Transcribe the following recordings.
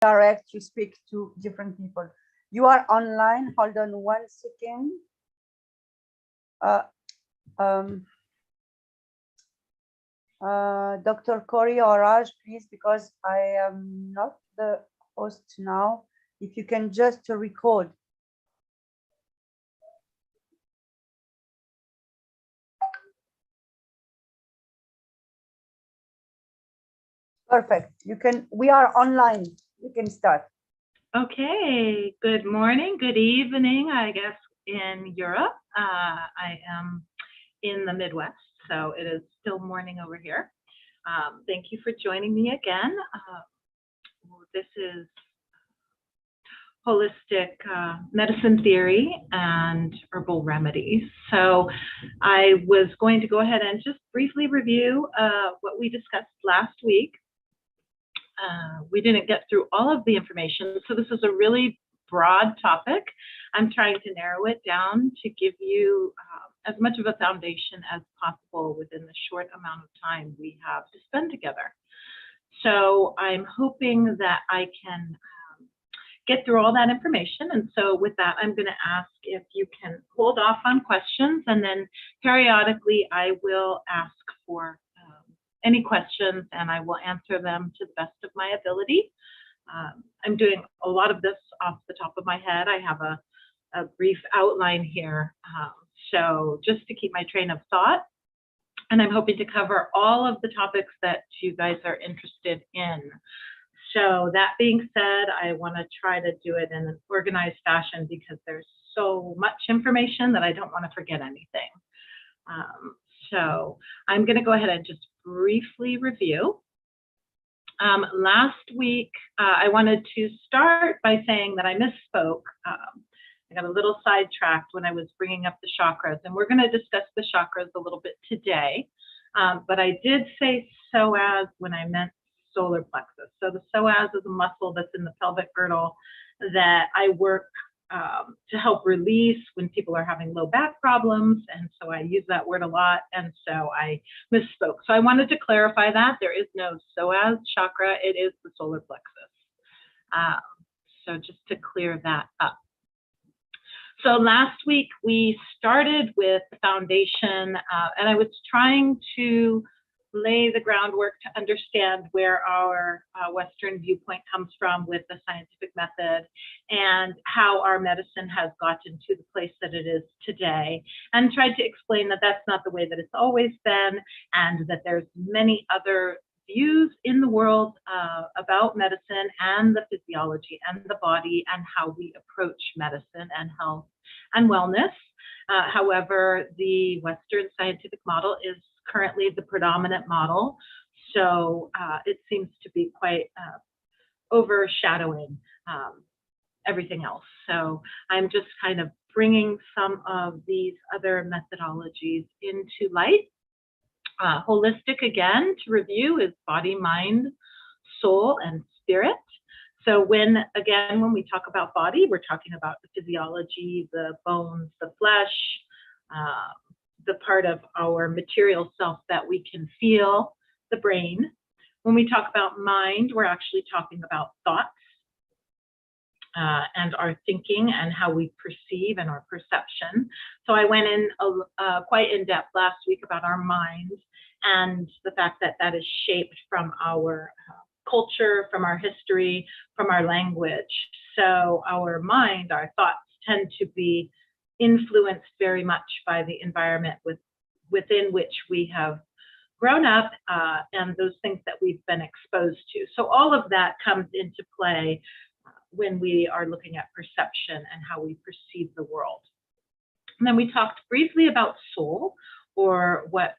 direct, you speak to different people. You are online. Hold on 1 second. Dr. Kori or Raj, please, because I am not the host now. If you can just record. Perfect. You can. We are online. You can start. Okay. Good morning. Good evening. I guess in Europe. I am in the Midwest, so it is still morning over here. Thank you for joining me again. This is holistic medicine theory and herbal remedies. So I was going to go ahead and just briefly review what we discussed last week. We didn't get through all of the information, so this is a really broad topic. I'm trying to narrow it down to give you as much of a foundation as possible within the short amount of time we have to spend together. So I'm hoping that I can get through all that information. And so with that, I'm going to ask if you can hold off on questions, and then periodically I will ask for any questions and I will answer them to the best of my ability. I'm doing a lot of this off the top of my head. I have a brief outline here. So just to keep my train of thought, and I'm hoping to cover all of the topics that you guys are interested in. So that being said, I want to try to do it in an organized fashion because there's so much information that I don't want to forget anything. So I'm going to go ahead and just briefly review. Last week, I wanted to start by saying that I misspoke. I got a little sidetracked when I was bringing up the chakras, and we're going to discuss the chakras a little bit today. But I did say psoas when I meant solar plexus. So the psoas is a muscle that's in the pelvic girdle that I work to help release when people are having low back problems. And so I use that word a lot. And so I misspoke. So I wanted to clarify that there is no psoas chakra. It is the solar plexus. So just to clear that up. So last week we started with the foundation, and I was trying to lay the groundwork to understand where our Western viewpoint comes from with the scientific method and how our medicine has gotten to the place that it is today, and tried to explain that that's not the way that it's always been, and that there's many other views in the world about medicine and the physiology and the body and how we approach medicine and health and wellness. However, the Western scientific model is currently the predominant model, so it seems to be quite overshadowing everything else. So I'm just kind of bringing some of these other methodologies into light. Holistic, again, to review, is body, mind, soul, and spirit. So when we talk about body, we're talking about the physiology, the bones, the flesh, the part of our material self that we can feel, the brain. When we talk about mind, we're actually talking about thoughts and our thinking and how we perceive and our perception. So I went in quite in depth last week about our minds and the fact that that is shaped from our culture, from our history, from our language. So our mind, our thoughts tend to be influenced very much by the environment within which we have grown up and those things that we've been exposed to. So all of that comes into play when we are looking at perception and how we perceive the world. And then we talked briefly about soul, or what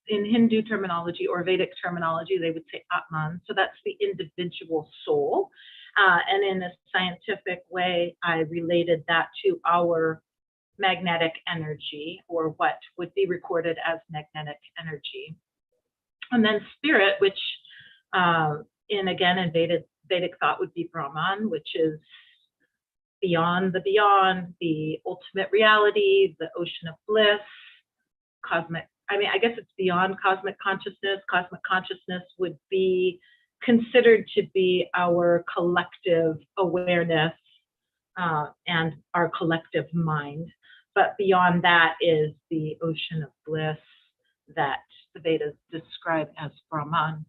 in Hindu terminology or Vedic terminology, they would say Atman. So that's the individual soul. And in a scientific way, I related that to our magnetic energy, or what would be recorded as magnetic energy. And then spirit, which in Vedic thought would be Brahman, which is beyond, the ultimate reality, the ocean of bliss, cosmic. I mean, I guess it's beyond cosmic consciousness. Cosmic consciousness would be considered to be our collective awareness and our collective mind. But beyond that is the ocean of bliss that the Vedas describe as Brahman.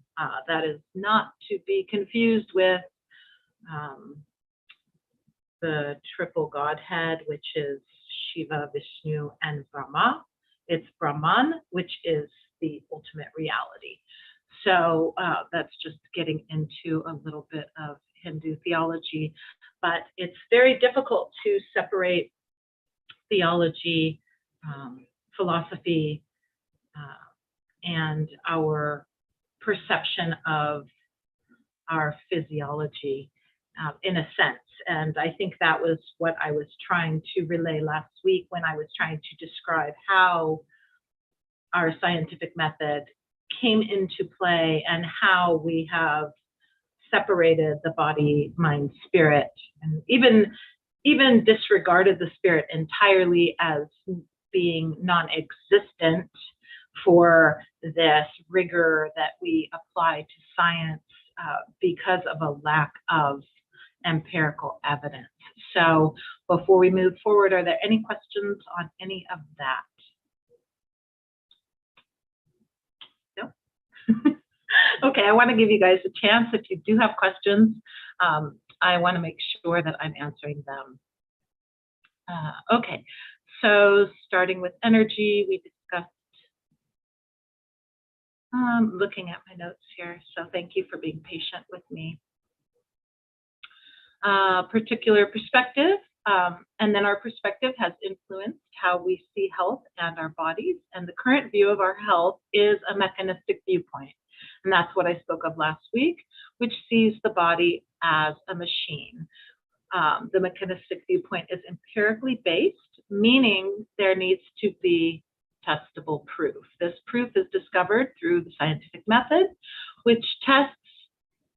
That is not to be confused with the triple Godhead, which is Shiva, Vishnu, and Brahma. It's Brahman, which is the ultimate reality. So that's just getting into a little bit of Hindu theology, but it's very difficult to separate theology, philosophy, and our perception of our physiology in a sense. And I think that was what I was trying to relay last week when I was trying to describe how our scientific method came into play and how we have separated the body, mind, spirit, and even disregarded the spirit entirely as being non-existent for this rigor that we apply to science because of a lack of empirical evidence. So before we move forward, are there any questions on any of that? No? Okay, I want to give you guys a chance. If you do have questions, I want to make sure that I'm answering them. Okay, so starting with energy, we discussed looking at my notes here, so thank you for being patient with me. Particular perspective, and then our perspective has influenced how we see health and our bodies, and the current view of our health is a mechanistic viewpoint, and that's what I spoke of last week, which sees the body as a machine. The mechanistic viewpoint is empirically based, meaning there needs to be testable proof. This proof is discovered through the scientific method, which tests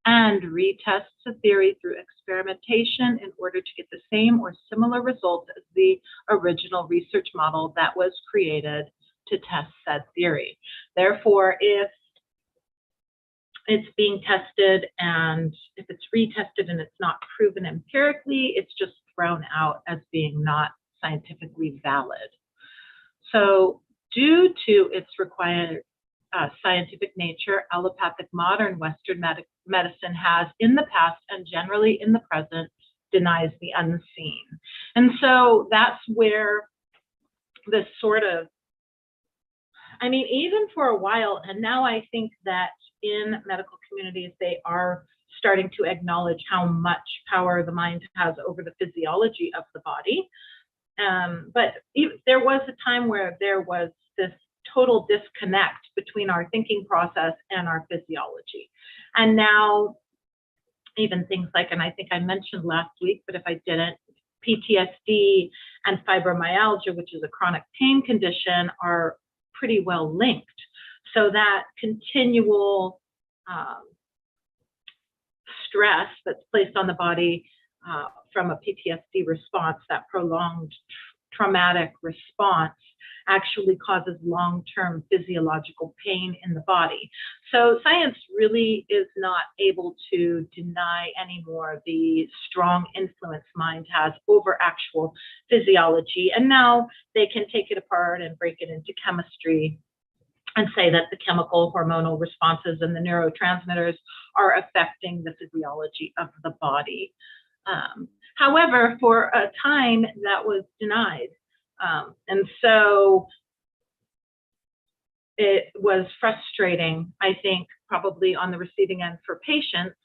and retests a theory through experimentation in order to get the same or similar results as the original research model that was created to test said theory. Therefore, if it's being tested and if it's retested and it's not proven empirically, it's just thrown out as being not scientifically valid. So due to its required scientific nature, allopathic modern Western medicine has in the past and generally in the present denies the unseen. And so that's where this sort of, I mean, even for a while, and now I think that in medical communities, they are starting to acknowledge how much power the mind has over the physiology of the body. But there was a time where there was this total disconnect between our thinking process and our physiology. And now even things like, and I think I mentioned last week, but if I didn't, PTSD and fibromyalgia, which is a chronic pain condition, are pretty well linked. So that continual stress that's placed on the body from a PTSD response, that prolonged traumatic response, actually causes long-term physiological pain in the body. So science really is not able to deny anymore the strong influence mind has over actual physiology. And now they can take it apart and break it into chemistry and say that the chemical hormonal responses and the neurotransmitters are affecting the physiology of the body. However, for a time that was denied. And so it was frustrating, I think, probably on the receiving end for patients,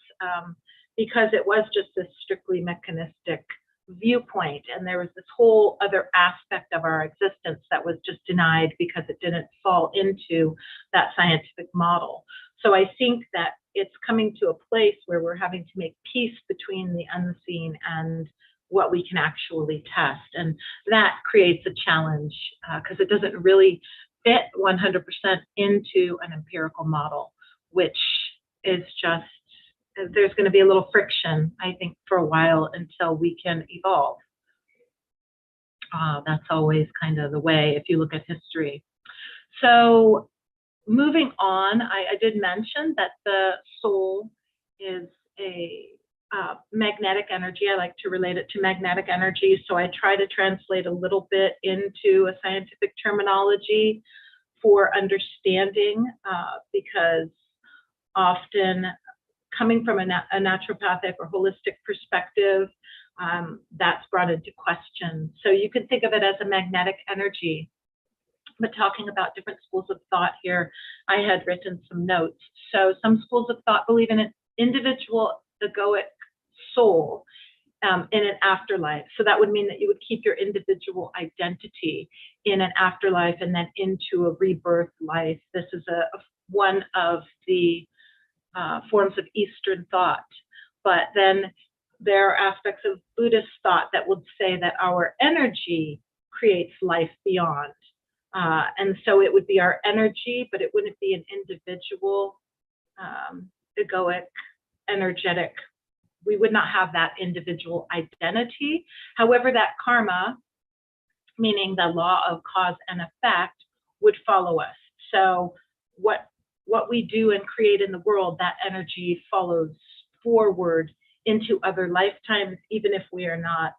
because it was just a strictly mechanistic viewpoint. And there was this whole other aspect of our existence that was just denied because it didn't fall into that scientific model. So I think that it's coming to a place where we're having to make peace between the unseen and what we can actually test. And that creates a challenge because it doesn't really fit 100% into an empirical model, which is just, there's going to be a little friction, I think, for a while until we can evolve. That's always kind of the way if you look at history. So moving on, I did mention that the soul is a magnetic energy. I like to relate it to magnetic energy, so I try to translate a little bit into a scientific terminology for understanding, because often coming from a naturopathic or holistic perspective, that's brought into question. So you can think of it as a magnetic energy. But talking about different schools of thought here, I had written some notes. So some schools of thought believe in an individual egoic soul in an afterlife. So that would mean that you would keep your individual identity in an afterlife and then into a rebirth life. This is one of the forms of Eastern thought. But then there are aspects of Buddhist thought that would say that our energy creates life beyond. And so it would be our energy, but it wouldn't be an individual, egoic, energetic. We would not have that individual identity. However, that karma, meaning the law of cause and effect, would follow us. So what we do and create in the world, that energy follows forward into other lifetimes, even if we are not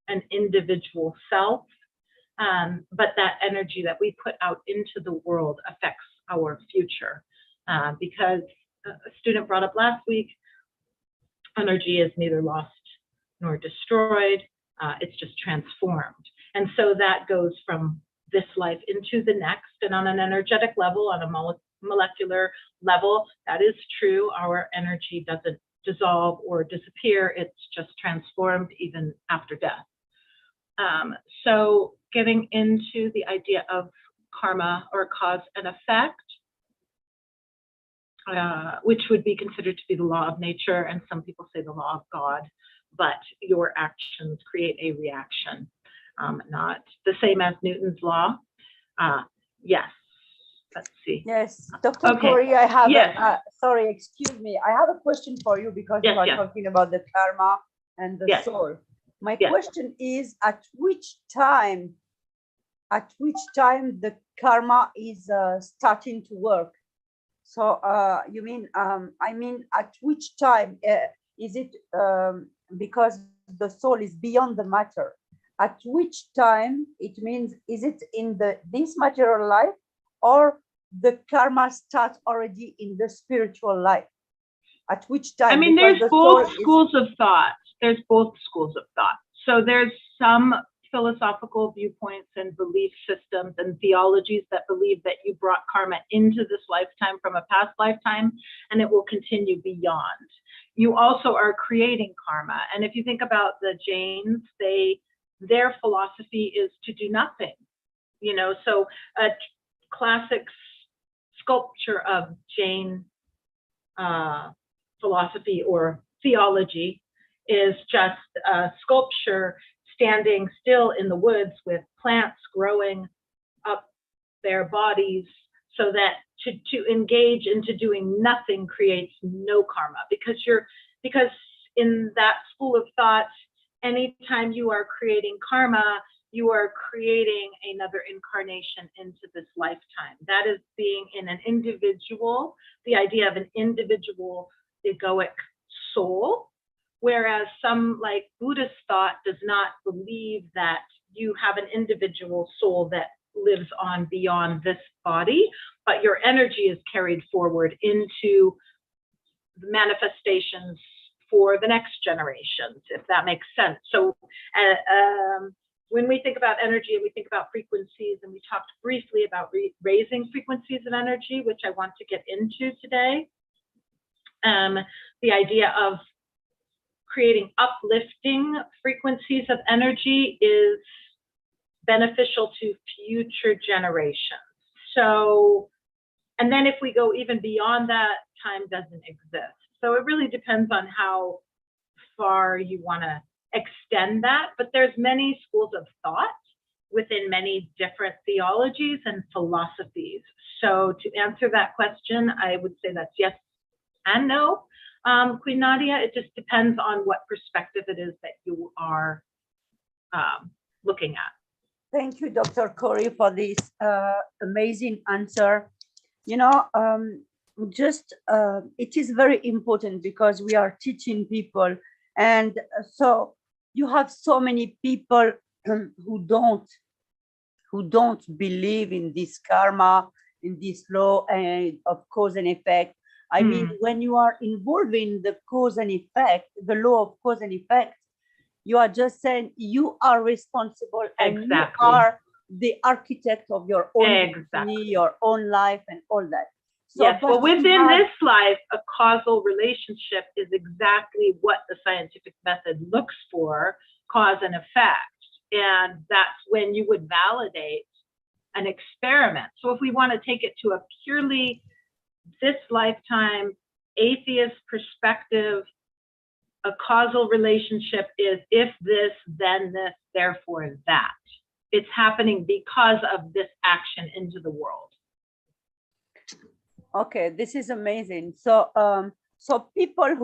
an individual self. But that energy that we put out into the world affects our future. Because a student brought up last week, energy is neither lost nor destroyed, it's just transformed. And so that goes from this life into the next. And on an energetic level, on a molecular level, that is true. Our energy doesn't dissolve or disappear, it's just transformed even after death. So getting into the idea of karma or cause and effect, which would be considered to be the law of nature, and some people say the law of God, but your actions create a reaction, not the same as Newton's law. Yes, let's see. Yes, Dr. Kori, I have, sorry, excuse me. I have a question for you because you are talking about the karma and the soul. My question is, at which time the karma is starting to work? So you mean, I mean, at which time is it because the soul is beyond the matter? At which time it means, is it in this material life, or the karma starts already in the spiritual life? At which time? I mean, there's both schools of thought. There's both schools of thought. So there's some philosophical viewpoints and belief systems and theologies that believe that you brought karma into this lifetime from a past lifetime, and it will continue beyond. You also are creating karma. And if you think about the Jains, their philosophy is to do nothing. You know, so a classic sculpture of Jain philosophy or theology is just a sculpture standing still in the woods with plants growing up their bodies, so that to engage into doing nothing creates no karma, because in that school of thought, anytime you are creating karma, you are creating another incarnation into this lifetime. That is being in an individual, the idea of an individual egoic soul. Whereas some, like Buddhist thought, does not believe that you have an individual soul that lives on beyond this body, but your energy is carried forward into manifestations for the next generations, if that makes sense. So when we think about energy and we think about frequencies, and we talked briefly about raising frequencies of energy, which I want to get into today, the idea of creating uplifting frequencies of energy is beneficial to future generations. So, and then if we go even beyond that, time doesn't exist. So it really depends on how far you want to extend that. But there's many schools of thought within many different theologies and philosophies. So to answer that question, I would say that's yes and no. Queen Nadia, it just depends on what perspective it is that you are looking at. Thank you, Dr. Kori, for this amazing answer. You know, just it is very important because we are teaching people, and so you have so many people who don't believe in this karma, in this law of cause and effect. I mean, when you are involved in the cause and effect, the law of cause and effect, you are just saying you are responsible and you are the architect of your own destiny, your own life, and all that. So yes, well, within this life, a causal relationship is exactly what the scientific method looks for, cause and effect. And that's when you would validate an experiment. So if we want to take it to a purely this lifetime atheist perspective, a causal relationship is if this, then this, therefore that. It's happening because of this action into the world. Okay, this is amazing. So, so people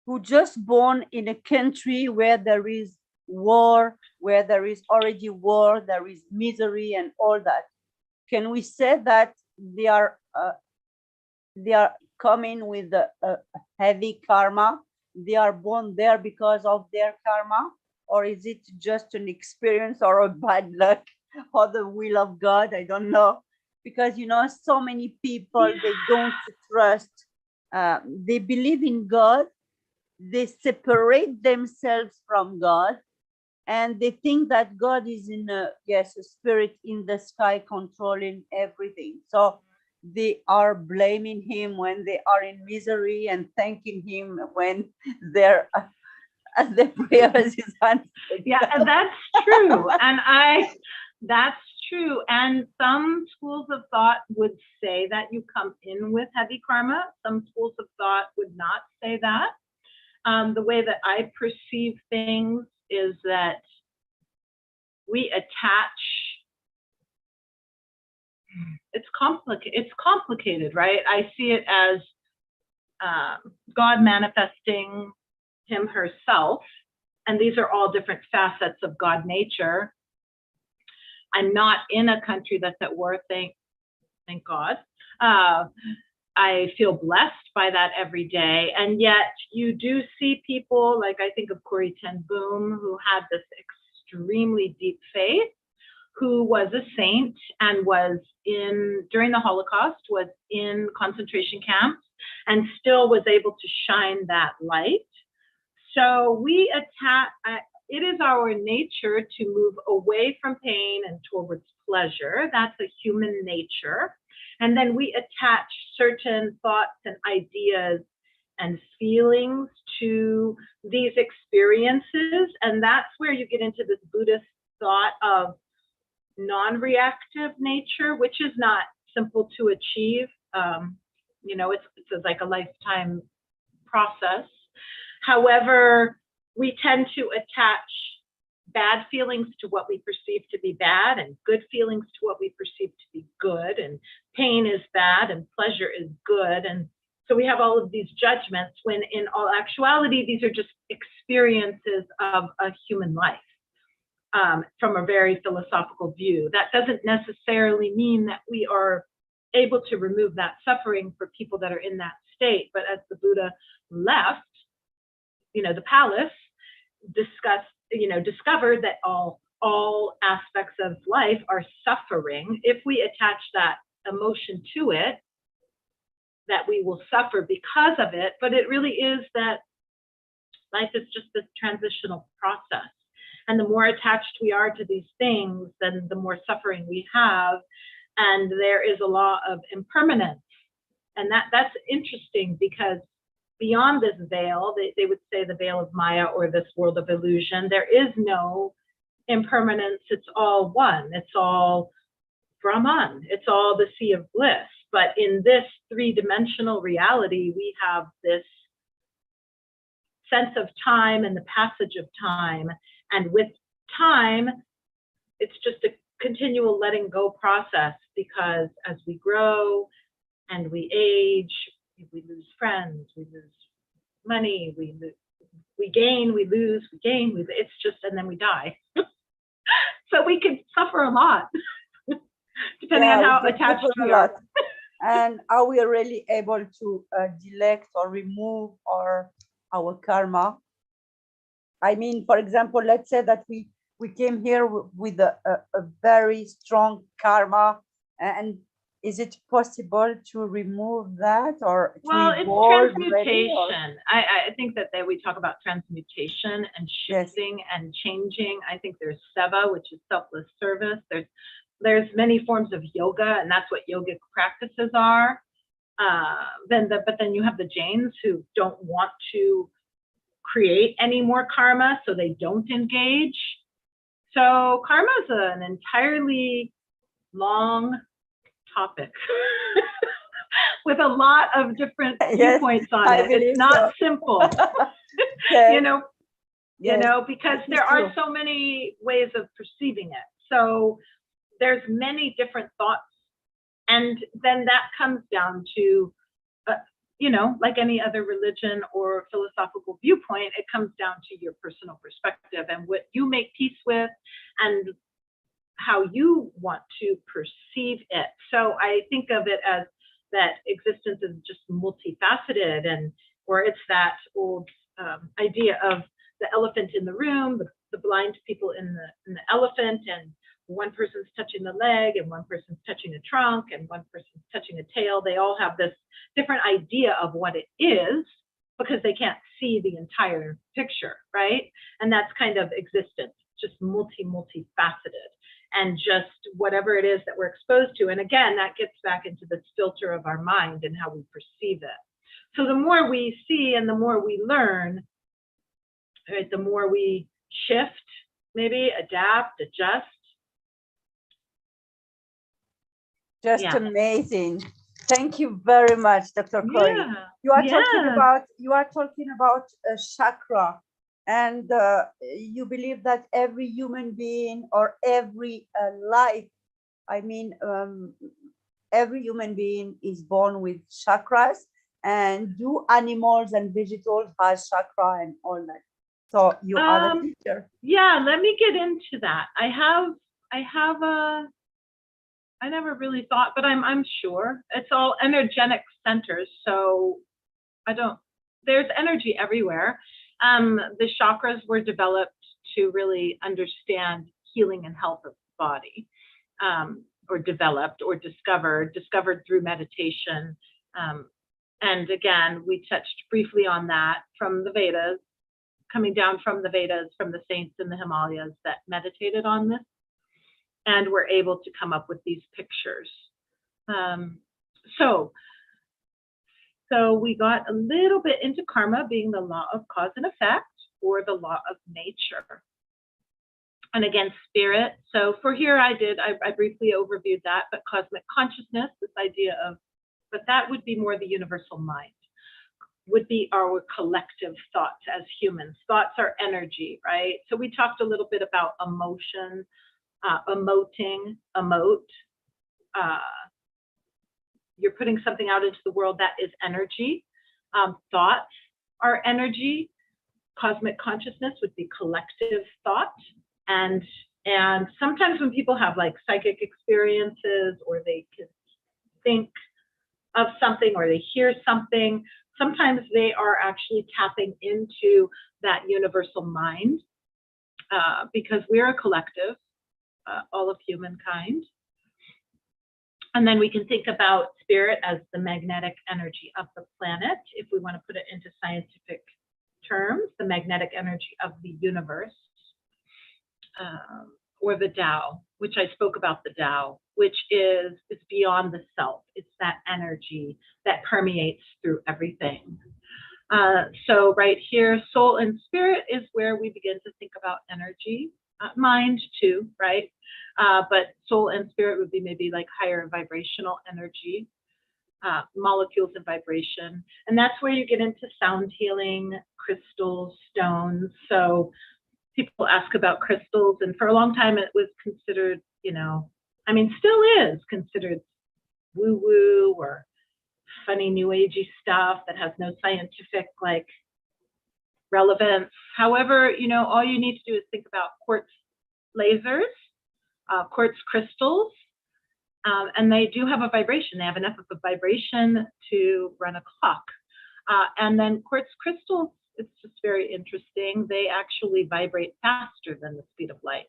who just born in a country where there is war, where there is already war, there is misery and all that, can we say that they are coming with a heavy karma? They are born there because of their karma, or is it just an experience or a bad luck or the will of God? I don't know, because you know, so many people, they don't trust, they believe in God, they separate themselves from God, and they think that God is in a spirit in the sky controlling everything. So they are blaming him when they are in misery and thanking him when their prayers is answered. Yeah, and that's true. That's true. And some schools of thought would say that you come in with heavy karma. Some schools of thought would not say that. The way that I perceive things is that we attach, it's complicated, right? I see it as God manifesting him herself, and these are all different facets of God nature. I'm not in a country that's at war, thank God. I feel blessed by that every day, and yet you do see people like, I think of Kori who had this extremely deep faith, who was a saint and was during the Holocaust, was in concentration camps and still was able to shine that light. So we it is our nature to move away from pain and towards pleasure. That's a human nature. And then we attach certain thoughts and ideas and feelings to these experiences. And that's where you get into this Buddhist thought of non-reactive nature, which is not simple to achieve. You know, it's like a lifetime process. However, we tend to attach bad feelings to what we perceive to be bad, and good feelings to what we perceive to be good, and pain is bad and pleasure is good. And so we have all of these judgments, when in all actuality, these are just experiences of a human life. From a very philosophical view, that doesn't necessarily mean that we are able to remove that suffering for people that are in that state. But as the Buddha left, you know, the palace, discovered that all aspects of life are suffering. If we attach that emotion to it, that we will suffer because of it. But it really is that life is just this transitional process. And the more attached we are to these things, then the more suffering we have. And there is a law of impermanence. And that's interesting, because beyond this veil, they would say the veil of Maya, or this world of illusion, there is no impermanence. It's all one. It's all Brahman. It's all the sea of bliss. But in this three-dimensional reality, we have this sense of time and the passage of time. And with time, it's just a continual letting go process, because as we grow and we age, we lose friends, we lose money, we gain, we lose, we gain, it's just, and then we die. So we can suffer a lot, depending on how attached we are. And are we really able to delect or remove our karma? I mean, for example, let's say that we came here with a very strong karma, and is it possible to remove that or to Well, it's evolve already, or? transmutation. I think that we talk about transmutation and Yes. shifting and changing. I think there's seva, which is selfless service. There's many forms of yoga, and that's what yogic practices are. But then you have the Jains who don't want to create any more karma, so they don't engage. So karma is an entirely long topic with a lot of different viewpoints on it. It's not simple, Yes. because there are so many ways of perceiving it. So there's many different thoughts, and then that comes down to, like any other religion or philosophical viewpoint, it comes down to your personal perspective and what you make peace with and how you want to perceive it. So I think of it as that existence is just multifaceted, or it's that old idea of the elephant in the room, the blind people in the elephant, and one person's touching the leg and one person's touching a trunk and one person's touching a tail. They all have this different idea of what it is because they can't see the entire picture, right? And that's kind of existence, just multifaceted, and just whatever it is that we're exposed to. And again, that gets back into this filter of our mind and how we perceive it. So the more we see and the more we learn, right, the more we shift, maybe adapt, adjust. Just amazing. Thank you very much, Dr. Kori. You are talking about a chakra, and you believe that every human being or every life, every human being is born with chakras, and do animals and vegetables have chakra and all that? So you are the teacher. Yeah, let me get into that. I never really thought, but I'm sure it's all energetic centers. So there's energy everywhere. The chakras were developed to really understand healing and health of the body, or developed or discovered through meditation. And again, we touched briefly on that from the Vedas, coming down from the Vedas, from the saints in the Himalayas that meditated on this, and were able to come up with these pictures. So we got a little bit into karma being the law of cause and effect, or the law of nature. And again, spirit. So for here, I briefly overviewed that, but cosmic consciousness, this idea of, but that would be more the universal mind, would be our collective thoughts as humans. Thoughts are energy, right? So we talked a little bit about emotion, emoting, emote. You're putting something out into the world that is energy. Thoughts are energy. Cosmic consciousness would be collective thought. And sometimes when people have like psychic experiences, or they can think of something, or they hear something, sometimes they are actually tapping into that universal mind, because we're a collective, all of humankind. And then we can think about spirit as the magnetic energy of the planet, if we want to put it into scientific terms, the magnetic energy of the universe, or the Tao, which I spoke about, the Tao, which is beyond the self. It's that energy that permeates through everything. So right here, soul and spirit is where we begin to think about energy, mind too, right? But soul and spirit would be maybe like higher vibrational energy, molecules and vibration. And that's where you get into sound healing, crystals, stones. So people ask about crystals, and for a long time it was considered, still is considered woo-woo or funny new agey stuff that has no scientific relevance. However, all you need to do is think about quartz lasers, quartz crystals, And they do have a vibration. They have enough of a vibration to run a clock. And then quartz crystals, it's just very interesting. They actually vibrate faster than the speed of light.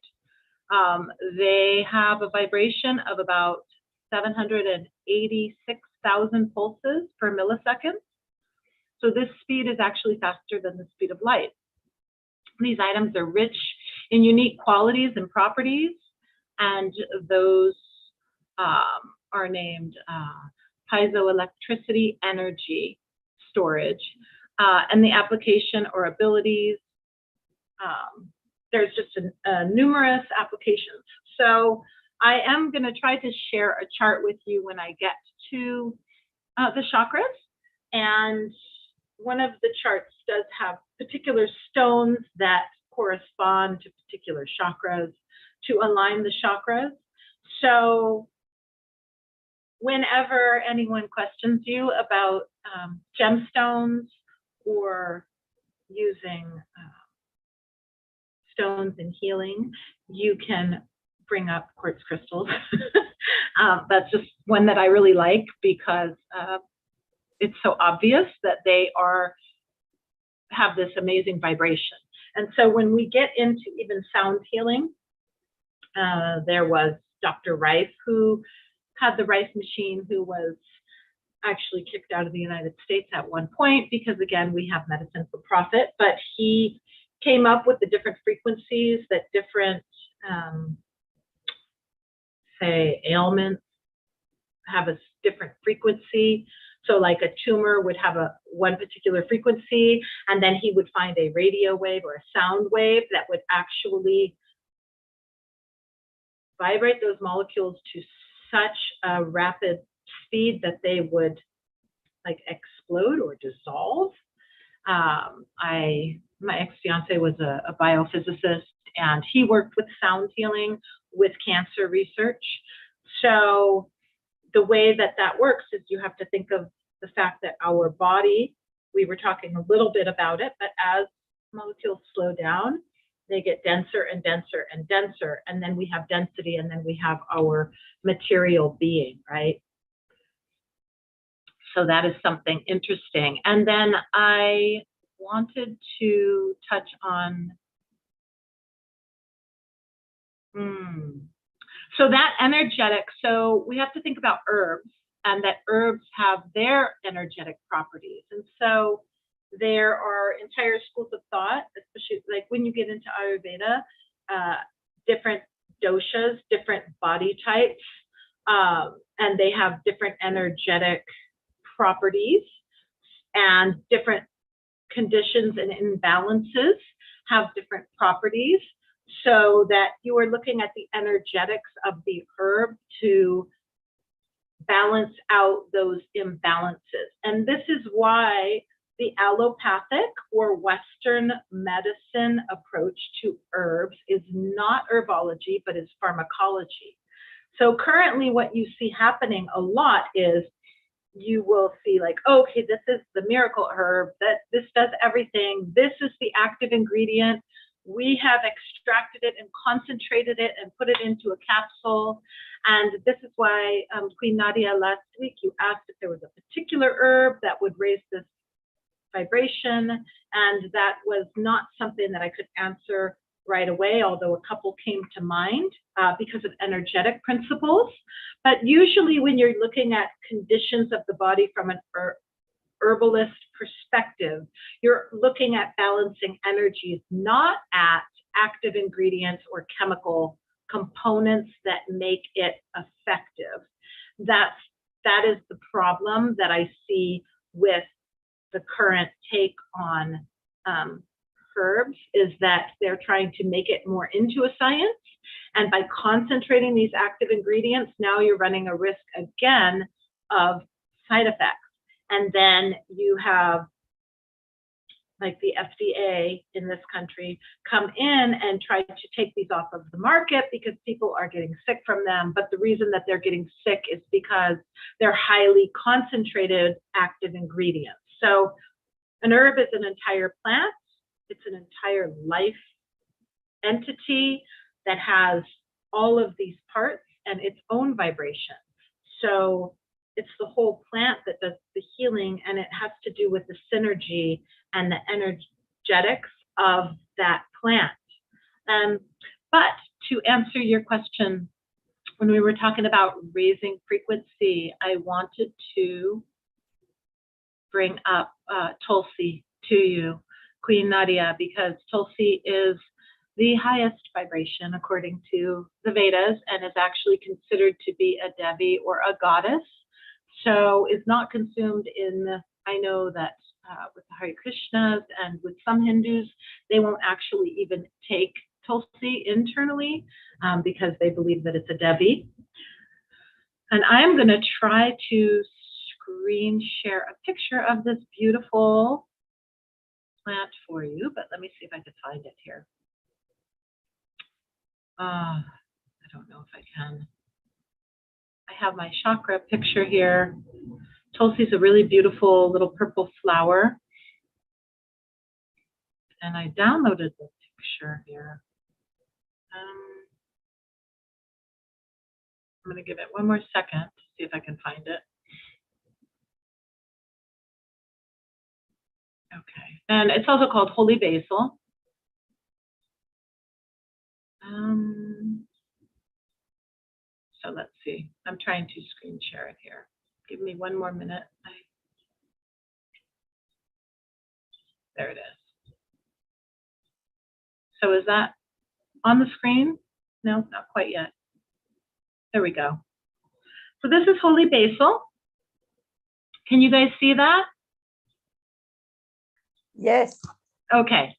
They have a vibration of about 786,000 pulses per millisecond. So this speed is actually faster than the speed of light. These items are rich in unique qualities and properties, and those are named piezoelectricity energy storage, and the application or abilities. There's just numerous applications. So I am going to try to share a chart with you when I get to the chakras. And one of the charts does have particular stones that correspond to particular chakras to align the chakras. So whenever anyone questions you about gemstones or using stones in healing, you can bring up quartz crystals. That's just one that I really like because it's so obvious that they have this amazing vibration. And so when we get into even sound healing, there was Dr. Rife, who had the Rife machine, who was actually kicked out of the United States at one point because, again, we have medicine for profit, but he came up with the different frequencies that different, say, ailments have a different frequency. So like a tumor would have one particular frequency, and then he would find a radio wave or a sound wave that would actually vibrate those molecules to such a rapid speed that they would like explode or dissolve. My ex-fiance was a biophysicist, and he worked with sound healing with cancer research. So the way that works is you have to think of the fact that our body, we were talking a little bit about it, but as molecules slow down, they get denser and denser and denser, and then we have density, and then we have our material being, right? So that is something interesting. And then I wanted to touch on, so that energetic, so we have to think about herbs, and that herbs have their energetic properties. And so there are entire schools of thought, especially like when you get into Ayurveda, different doshas, different body types, and they have different energetic properties, and different conditions and imbalances have different properties, so that you are looking at the energetics of the herb to balance out those imbalances. And this is why the allopathic or Western medicine approach to herbs is not herbology, but is pharmacology. So currently what you see happening a lot is you will see like, okay, this is the miracle herb, that this does everything. This is the active ingredient. We have extracted it and concentrated it and put it into a capsule. And this is why, Queen Nadia, last week you asked if there was a particular herb that would raise this vibration. And that was not something that I could answer right away, although a couple came to mind because of energetic principles. But usually when you're looking at conditions of the body from an herbalist perspective, you're looking at balancing energies, not at active ingredients or chemical components that make it effective. That is the problem that I see with the current take on herbs, is that they're trying to make it more into a science. And by concentrating these active ingredients, now you're running a risk again of side effects. And then you have like the FDA in this country come in and try to take these off of the market because people are getting sick from them. But the reason that they're getting sick is because they're highly concentrated active ingredients. So an herb is an entire plant. It's an entire life entity that has all of these parts and its own vibration. So it's the whole plant that does the healing, and it has to do with the synergy and the energetics of that plant. But to answer your question, when we were talking about raising frequency, I wanted to bring up Tulsi to you, Queen Nadia, because Tulsi is the highest vibration according to the Vedas and is actually considered to be a Devi or a goddess. So is not consumed in, I know that with the Hare Krishnas and with some Hindus, they won't actually even take Tulsi internally because they believe that it's a Devi. And I'm going to try to screen share a picture of this beautiful plant for you, but let me see if I can find it here. I don't know if I can. I have my chakra picture here. Tulsi is a really beautiful little purple flower. And I downloaded the picture here. I'm going to give it one more second to see if I can find it. Okay. And it's also called Holy Basil. So let's see. I'm trying to screen share it here. Give me one more minute. There it is. So is that on the screen? No, not quite yet. There we go. So this is Holy Basil. Can you guys see that? Yes. Okay.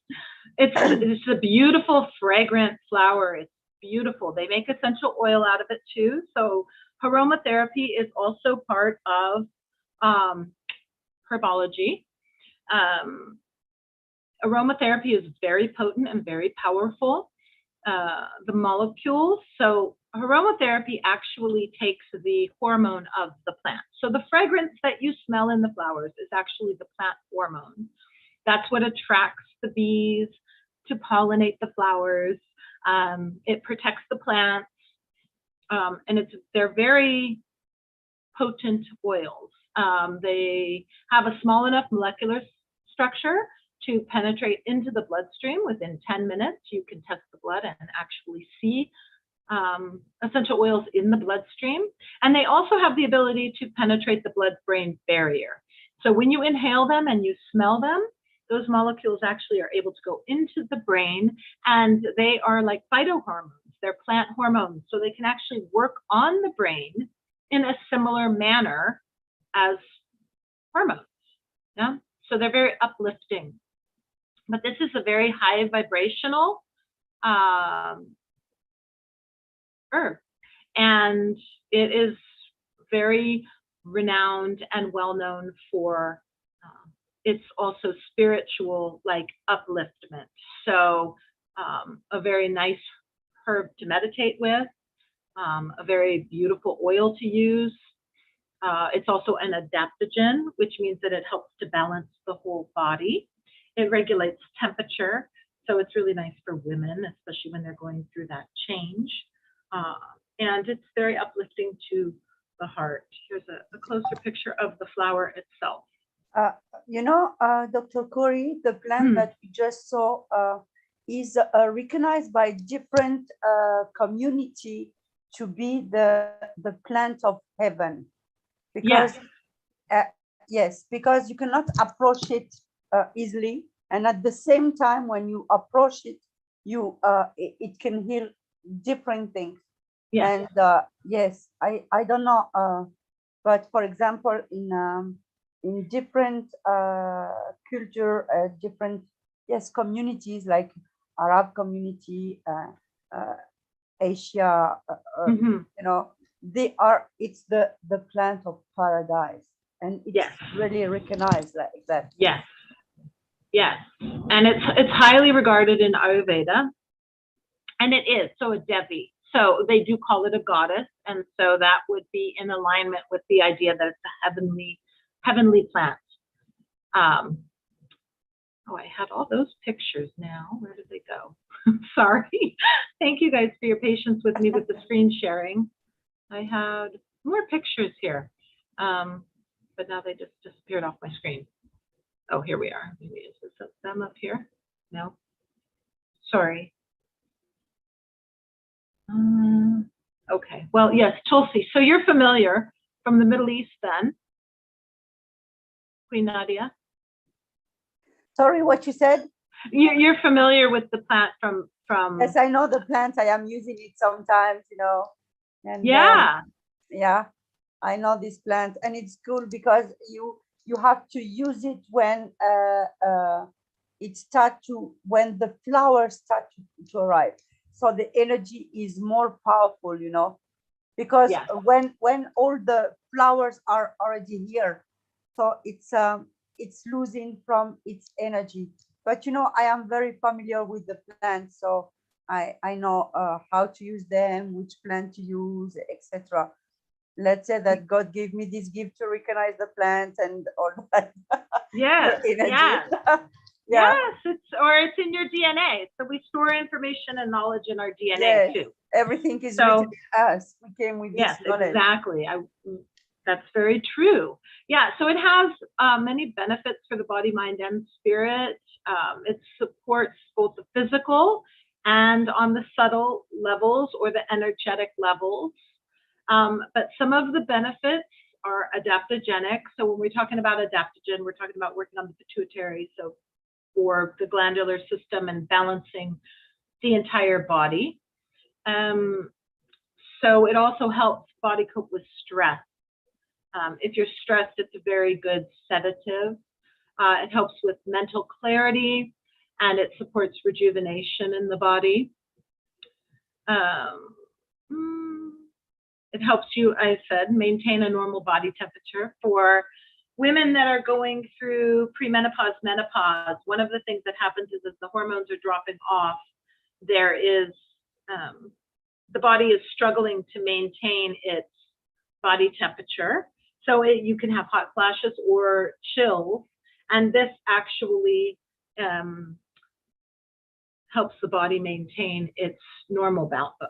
It's a beautiful, fragrant flower. It's beautiful. They make essential oil out of it too. So aromatherapy is also part of herbology. Aromatherapy is very potent and very powerful. The molecules. So aromatherapy actually takes the hormone of the plant. So the fragrance that you smell in the flowers is actually the plant hormone. That's what attracts the bees to pollinate the flowers. It protects the plants, and they're very potent oils. They have a small enough molecular structure to penetrate into the bloodstream. Within 10 minutes, you can test the blood and actually see essential oils in the bloodstream. And they also have the ability to penetrate the blood-brain barrier. So when you inhale them and you smell them, those molecules actually are able to go into the brain, and they are like phytohormones. They're plant hormones. So they can actually work on the brain in a similar manner as hormones. Yeah. So they're very uplifting. But this is a very high vibrational herb. And it is very renowned and well known for it's also spiritual, like upliftment. So a very nice herb to meditate with, a very beautiful oil to use. It's also an adaptogen, which means that it helps to balance the whole body. It regulates temperature. So it's really nice for women, especially when they're going through that change. And it's very uplifting to the heart. Here's a closer picture of the flower itself. You know, Dr. Kori, the plant that we just saw is recognized by different community to be the plant of heaven. Because, yes, because you cannot approach it easily. And at the same time, when you approach it, it can heal different things. And yes, I don't know, but for example, in different culture, different communities like Arab community, Asia, you know, it's the plant of paradise, and it's really recognized like that. Yes, and it's highly regarded in Ayurveda, and it is so a Devi. So they do call it a goddess, and so that would be in alignment with the idea that it's a heavenly plant. Oh, I had all those pictures now. Where did they go? Sorry. Thank you guys for your patience with me with the screen sharing. I had more pictures here, but now they just disappeared off my screen. Oh, here we are. Maybe is this them up here? No. Sorry. Okay. Well, yes, Tulsi. So you're familiar from the Middle East, then, Queen Nadia? Sorry, what you said? You're familiar with the plant from. Yes, I know the plants. I am using it sometimes, you know. And yeah. Yeah, I know this plant, and it's cool because you have to use it when when the flowers start to arrive. So the energy is more powerful, you know, because Yes. when all the flowers are already here, so it's losing from its energy. But you know, I am very familiar with the plants, so I know how to use them, which plant to use, etc. Let's say that God gave me this gift to recognize the plants and all that. Yes. Energy. Yeah. Yes, it's in your DNA. So we store information and knowledge in our DNA too. Everything is written in us. We came with this knowledge. Exactly. That's very true. Yeah. So it has many benefits for the body, mind, and spirit. It supports both the physical and on the subtle levels or the energetic levels. But some of the benefits are adaptogenic. So when we're talking about adaptogen, we're talking about working on the pituitary, so for the glandular system and balancing the entire body. So it also helps body cope with stress. If you're stressed, it's a very good sedative. It helps with mental clarity, and it supports rejuvenation in the body. It helps you, I said, maintain a normal body temperature. For women that are going through premenopause, menopause, one of the things that happens is as the hormones are dropping off, there is, the body is struggling to maintain its body temperature. So you can have hot flashes or chills, and this actually helps the body maintain its normal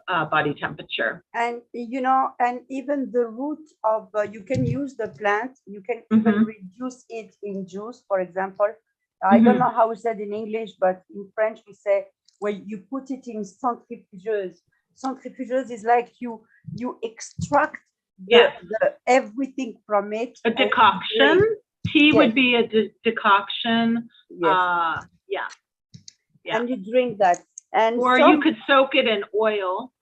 body temperature. And you know, and even the root of you can use the plant. You can even reduce it in juice, for example. I don't know how we said in English, but in French we say where you put it in centrifugeuse. Centrifugeuse is like you extract the everything from it. A decoction. Tea would be a decoction. Yes. And you drink that. And or you could soak it in oil.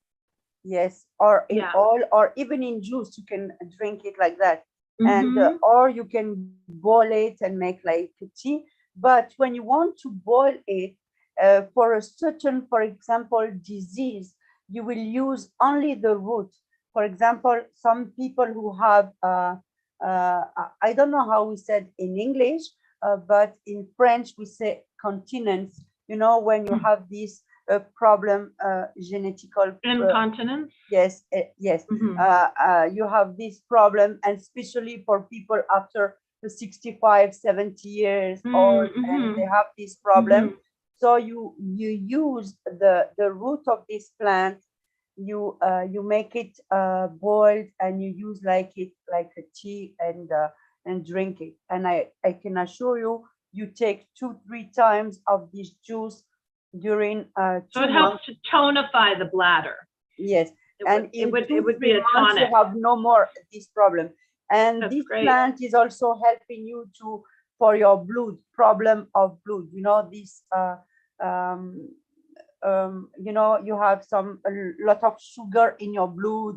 Yes, or in oil, or even in juice, you can drink it like that. And or you can boil it and make like tea. But when you want to boil it for a certain, for example, disease, you will use only the root. For example, some people who have, I don't know how we said in English, but in French we say continence. You know, when you have this problem, genetical incontinence. Yes. You have this problem, and especially for people after the 65, 70 years old, and they have this problem. So you use the root of this plant. You make it boiled, and you use like a tea, and drink it. And I can assure you, you take 2-3 times of this juice during 2 months. So it helps to tonify the bladder. Yes, it would be a tonic. You have no more this problem. And this plant is also helping you for your blood problem of blood. You know, this you know, you have a lot of sugar in your blood,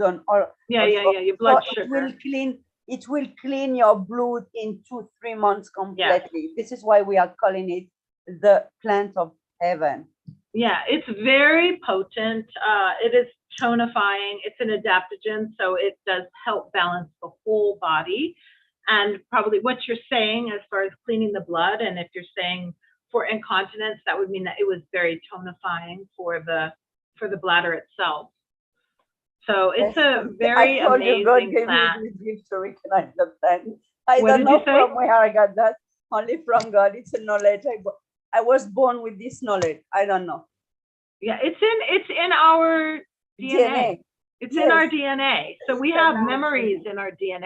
your blood sugar. It will clean your blood in 2-3 months completely. Yes. This is why we are calling it the plant of heaven. Yeah, it's very potent. It is tonifying. It's an adaptogen, so it does help balance the whole body. And probably what you're saying as far as cleaning the blood, and if you're saying for incontinence, that would mean that it was very tonifying for the bladder itself. So it's a very amazing God gave plant. me this gift to recognize the plant. I don't know from where I got that. Only from God. It's a knowledge. I was born with this knowledge. I don't know. Yeah, it's in our DNA. It's in our Yes, DNA. So we it's have an memories answer. in our DNA.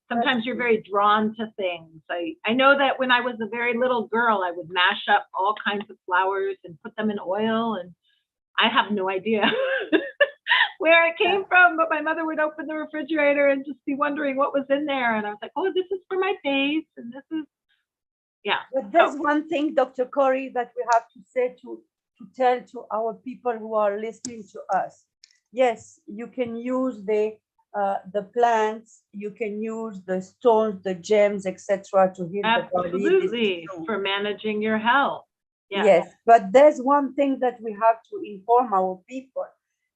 That's Sometimes you're true. very drawn to things. I know that when I was a very little girl, I would mash up all kinds of flowers and put them in oil, and I have no idea where it Yeah. came from, but my mother would open the refrigerator and just be wondering what was in there. And I was like, oh, this is for my face, and this is, yeah. But So there's one thing, Dr. Kori, that we have to say to tell to our people who are listening to us. Yes, you can use the plants, you can use the stones, the gems, etc., to heal the body. This is absolutely, true. for managing your health. Yeah. Yes, but there's one thing that we have to inform our people,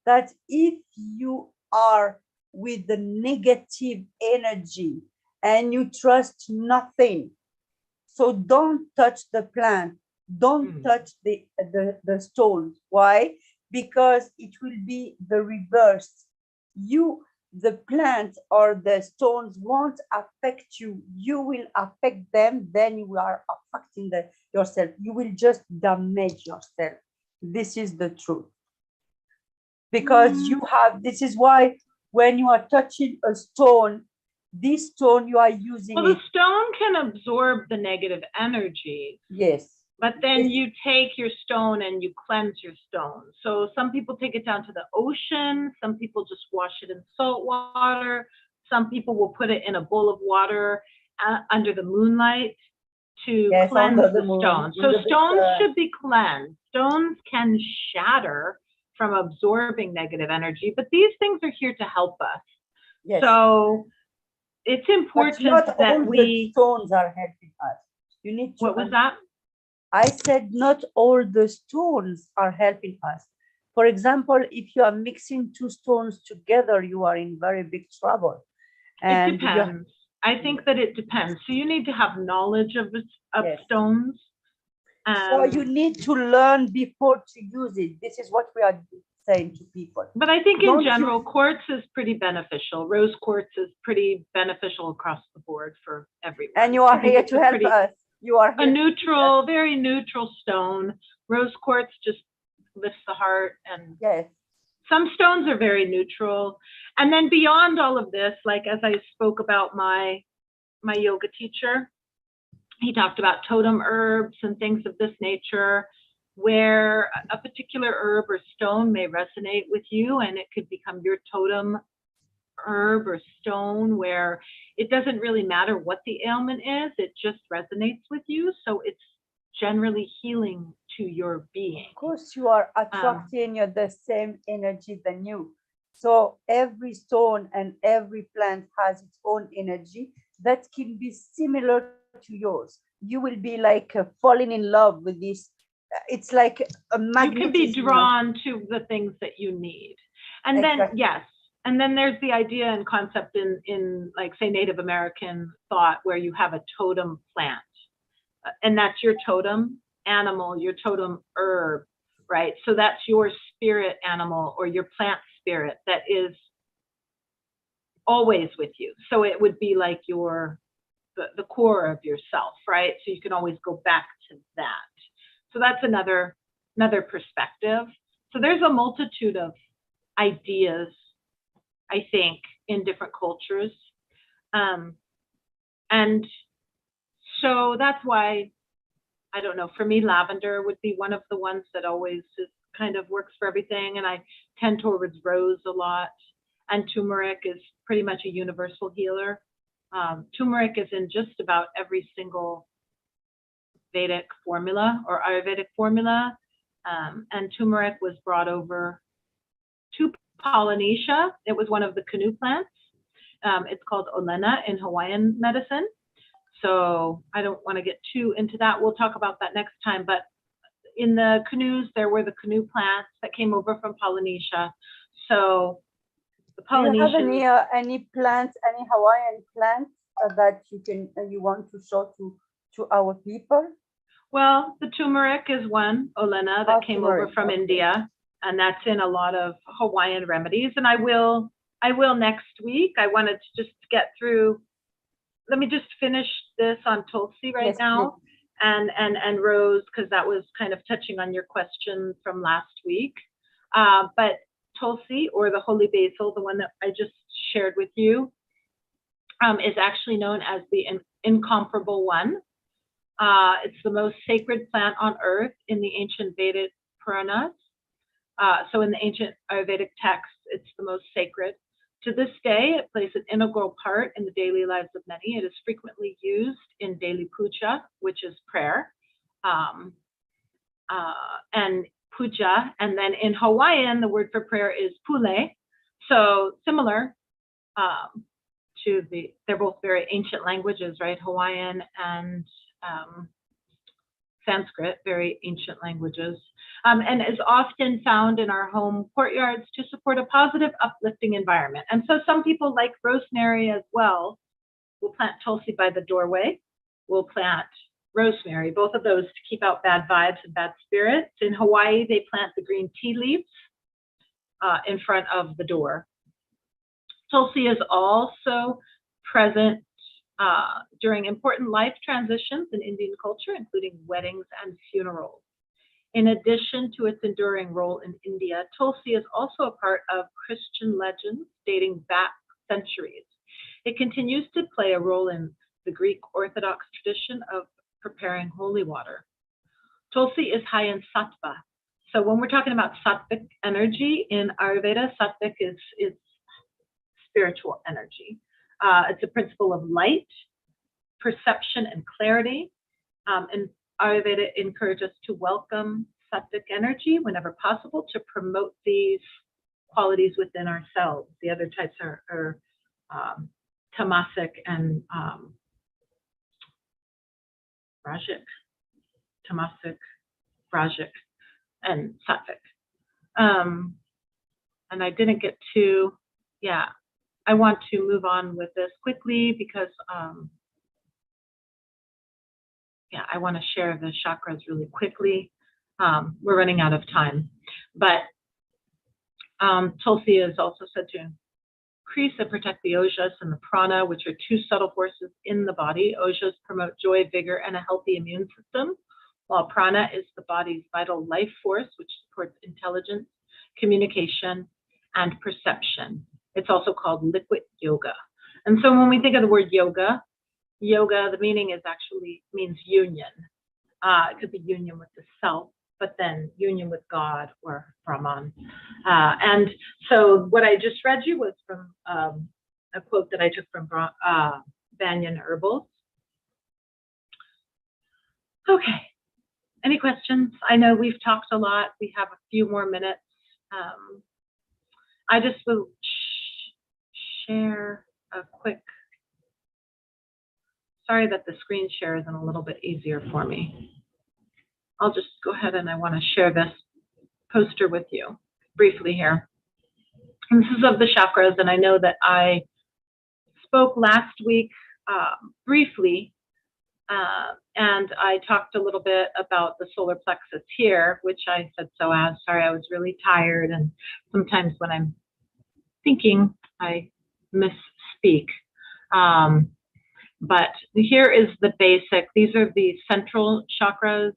that if you are with the negative energy and you trust nothing, so don't touch the plant, don't Mm. touch the stones. Why? Because it will be the reverse. The plant or the stones won't affect you. You will affect them, then you are affecting yourself. You will just damage yourself. This is the truth. Because this is why when you are touching a stone, this stone you are using Well, it. the stone can absorb the negative energy, Yes. but then Yes. you take your stone and you cleanse your stone. So some people take it down to the ocean. Some people just wash it in salt water. Some people will put it in a bowl of water under the moonlight to Yes, cleanse under the the moon, stone. in So the stones sun. should be cleansed. Stones can shatter from absorbing negative energy, but these things are here to help us. Yes. So it's But important not all that the we, stones are helping us. You need to. what was that? I said not all the stones are helping us. For example, if you are mixing two stones together, you are in very big trouble. It And you, depends. I think that it depends. So you need to have knowledge of yes. stones. So you need to learn before to use it. This is what we are saying to people. But I think in Don't general, quartz is pretty beneficial. Rose quartz is pretty beneficial across the board for everyone. And you are here to help us. You are a here neutral, very neutral stone. Rose quartz just lifts the heart, and yes. some stones are very neutral. And then beyond all of this, like as I spoke about my yoga teacher, he talked about totem herbs and things of this nature, where a particular herb or stone may resonate with you, and it could become your totem herb or stone, where it doesn't really matter what the ailment is, it just resonates with you. So it's generally healing to your being. Of course, you are attracting the same energy than you. So every stone and every plant has its own energy that can be similar to yours. You will be like falling in love with this. It's like a magnetism. You can be drawn to the things that you need. And then, yes, and then there's the idea and concept in like, say, Native American thought, where you have a totem plant, and that's your totem animal, your totem herb, right? So that's your spirit animal or your plant spirit that is always with you. So it would be like the core of yourself, right? So you can always go back to that. So that's another perspective. So there's a multitude of ideas, I think, in different cultures. And so that's why, I don't know, for me, lavender would be one of the ones that always is kind of works for everything. And I tend towards rose a lot. And turmeric is pretty much a universal healer. Turmeric is in just about every single Vedic formula or Ayurvedic formula. And turmeric was brought over to Polynesia. It was one of the canoe plants. It's called Olena in Hawaiian medicine. So I don't want to get too into that. We'll talk about that next time. But in the canoes, there were the canoe plants that came over from Polynesia. So the Polynesians. Do you have any plants, any Hawaiian plants that you want to show to our people? Well, the turmeric is one, Olena, that came over from India, and that's in a lot of Hawaiian remedies. And I will next week. I wanted to just get through. Let me just finish this on Tulsi right now, and Rose, because that was kind of touching on your question from last week. But Tulsi, or the holy basil, the one that I just shared with you, is actually known as the incomparable one. It's the most sacred plant on earth in the ancient Vedic Puranas. So in the ancient Ayurvedic texts, it's the most sacred. To this day, it plays an integral part in the daily lives of many. It is frequently used in daily puja, which is prayer, and puja. And then in Hawaiian, the word for prayer is pule. So similar to they're both very ancient languages, right? Hawaiian and Sanskrit, very ancient languages, and is often found in our home courtyards to support a positive, uplifting environment. And so some people, like rosemary as well, will plant Tulsi by the doorway. We'll plant rosemary, both of those to keep out bad vibes and bad spirits. In Hawaii, they plant the green tea leaves in front of the door. Tulsi is also present during important life transitions in Indian culture, including weddings and funerals. In addition to its enduring role in India, Tulsi is also a part of Christian legends dating back centuries. It continues to play a role in the Greek Orthodox tradition of preparing holy water. Tulsi is high in sattva. So when we're talking about sattvic energy in Ayurveda, sattvic is spiritual energy. It's a principle of light, perception, and clarity. And Ayurveda encourages us to welcome sattvic energy whenever possible to promote these qualities within ourselves. The other types are tamasic and rajic. Tamasic, rajic, and sattvic. And I didn't get to, I want to move on with this quickly because I want to share the chakras really quickly. We're running out of time, but Tulsi is also said to increase and protect the ojas and the prana, which are two subtle forces in the body. Ojas promote joy, vigor, and a healthy immune system, while prana is the body's vital life force, which supports intelligence, communication, and perception. It's also called liquid yoga. And so when we think of the word yoga, the meaning is actually means union. It could be union with the self, but then union with God or Brahman. And so what I just read you was from a quote that I took from Banyan Herbal. Okay, any questions? I know we've talked a lot. We have a few more minutes. I just will share a quick, sorry that the screen share isn't a little bit easier for me. I'll just go ahead and I want to share this poster with you briefly here. And this is of the chakras, and I know that I spoke last week briefly, and I talked a little bit about the solar plexus here, which I said Psoas. Sorry, I was really tired, and sometimes when I'm thinking, I misspeak. But here is the basic. These are the central chakras.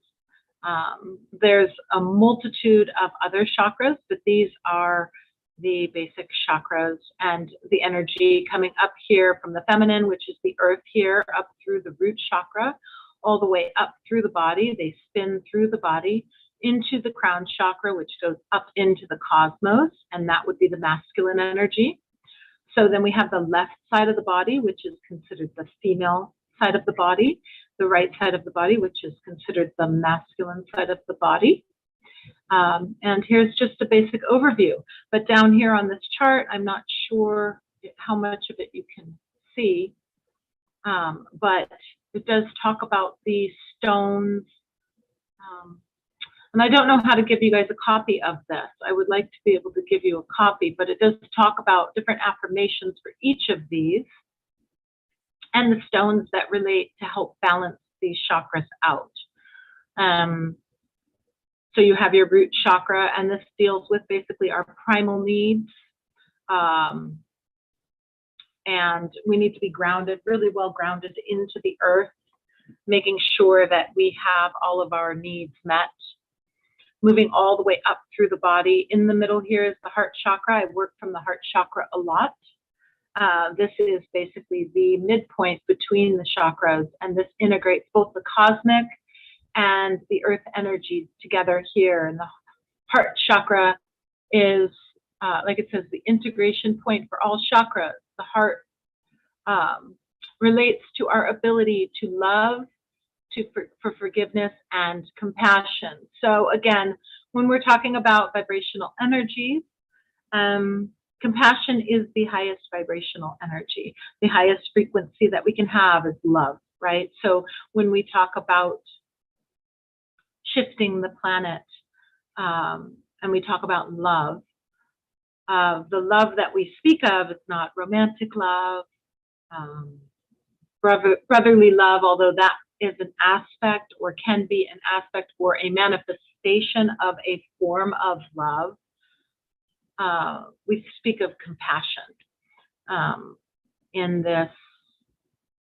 There's a multitude of other chakras, but these are the basic chakras, and the energy coming up here from the feminine, which is the earth here, up through the root chakra, all the way up through the body. They spin through the body into the crown chakra, which goes up into the cosmos, and that would be the masculine energy. So then we have the left side of the body, which is considered the female side of the body, the right side of the body, which is considered the masculine side of the body. And here's just a basic overview. But down here on this chart, I'm not sure how much of it you can see, but it does talk about the stones. And I don't know how to give you guys a copy of this. I would like to be able to give you a copy, but it does talk about different affirmations for each of these and the stones that relate to help balance these chakras out. So you have your root chakra, and this deals with basically our primal needs. And we need to be grounded, really well grounded into the earth, making sure that we have all of our needs met. moving all the way up through the body. In the middle here is the heart chakra. I work from the heart chakra a lot. This is basically the midpoint between the chakras, and this integrates both the cosmic and the earth energies together here. And the heart chakra is, like it says, the integration point for all chakras. The heart relates to our ability to love, for forgiveness and compassion. So again, when we're talking about vibrational energies, compassion is the highest vibrational energy. The highest frequency that we can have is love, right? So when we talk about shifting the planet, and we talk about love, the love that we speak of is not romantic love, brotherly love, although that is an aspect or can be an aspect or a manifestation of a form of love. We speak of compassion in this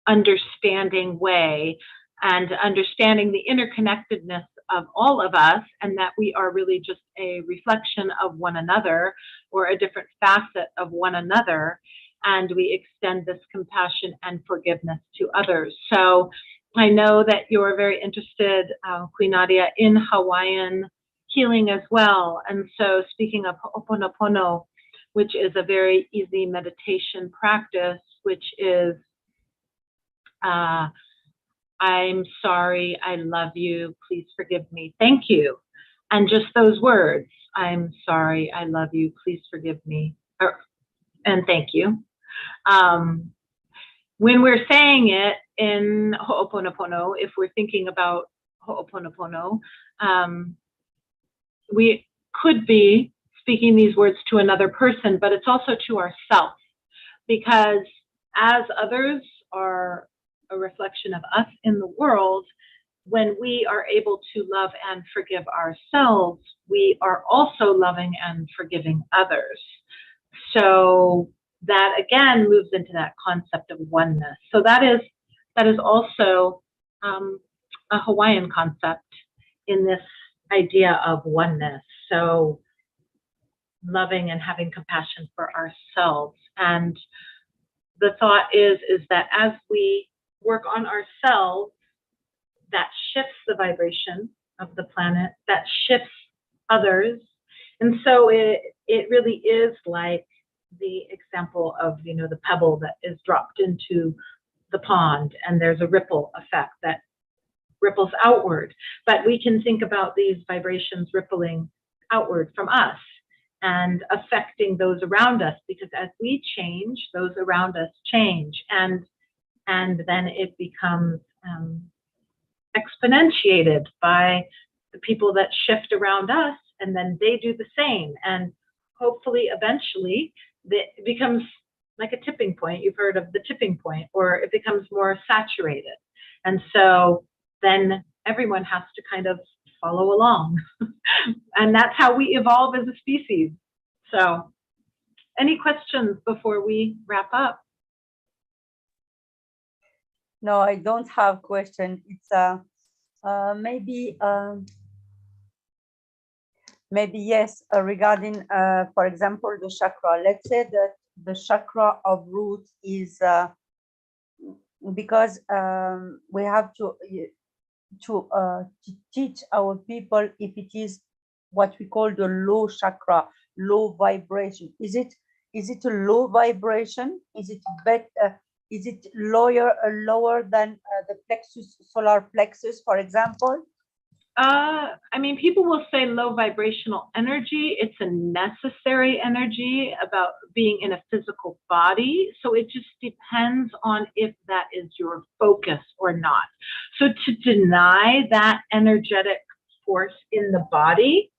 understanding way, and understanding the interconnectedness of all of us, and that we are really just a reflection of one another, or a different facet of one another, and we extend this compassion and forgiveness to others. So I know that you're very interested, Queen Nadia, in Hawaiian healing as well. And so speaking of Ho'oponopono, which is a very easy meditation practice, which is, I'm sorry, I love you, please forgive me, thank you. And just those words, I'm sorry, I love you, please forgive me, and thank you. When we're saying it in Ho'oponopono, if we're thinking about Ho'oponopono, we could be speaking these words to another person, but it's also to ourselves, because as others are a reflection of us in the world, when we are able to love and forgive ourselves, we are also loving and forgiving others. So that again moves into that concept of oneness. So that is also a Hawaiian concept in this idea of oneness. So loving and having compassion for ourselves. And the thought is that as we work on ourselves, that shifts the vibration of the planet, that shifts others. And so it really is like the example of, you know, the pebble that is dropped into the pond, and there's a ripple effect that ripples outward. But we can think about these vibrations rippling outward from us and affecting those around us, because as we change, those around us change, and then it becomes exponentiated by the people that shift around us, and then they do the same, and hopefully eventually it becomes like a tipping point. You've heard of the tipping point, or it becomes more saturated, and so then everyone has to kind of follow along. And that's how we evolve as a species. So any questions before we wrap up? No, I don't have question. It's maybe yes, regarding for example the chakra. Let's say that the chakra of root is because we have to teach our people if it is what we call the low chakra, low vibration. Is it a low vibration? Is it better? Is it lower than the plexus, solar plexus, for example? I mean, people will say low vibrational energy. It's a necessary energy about being in a physical body. So it just depends on if that is your focus or not. So to deny that energetic force in the body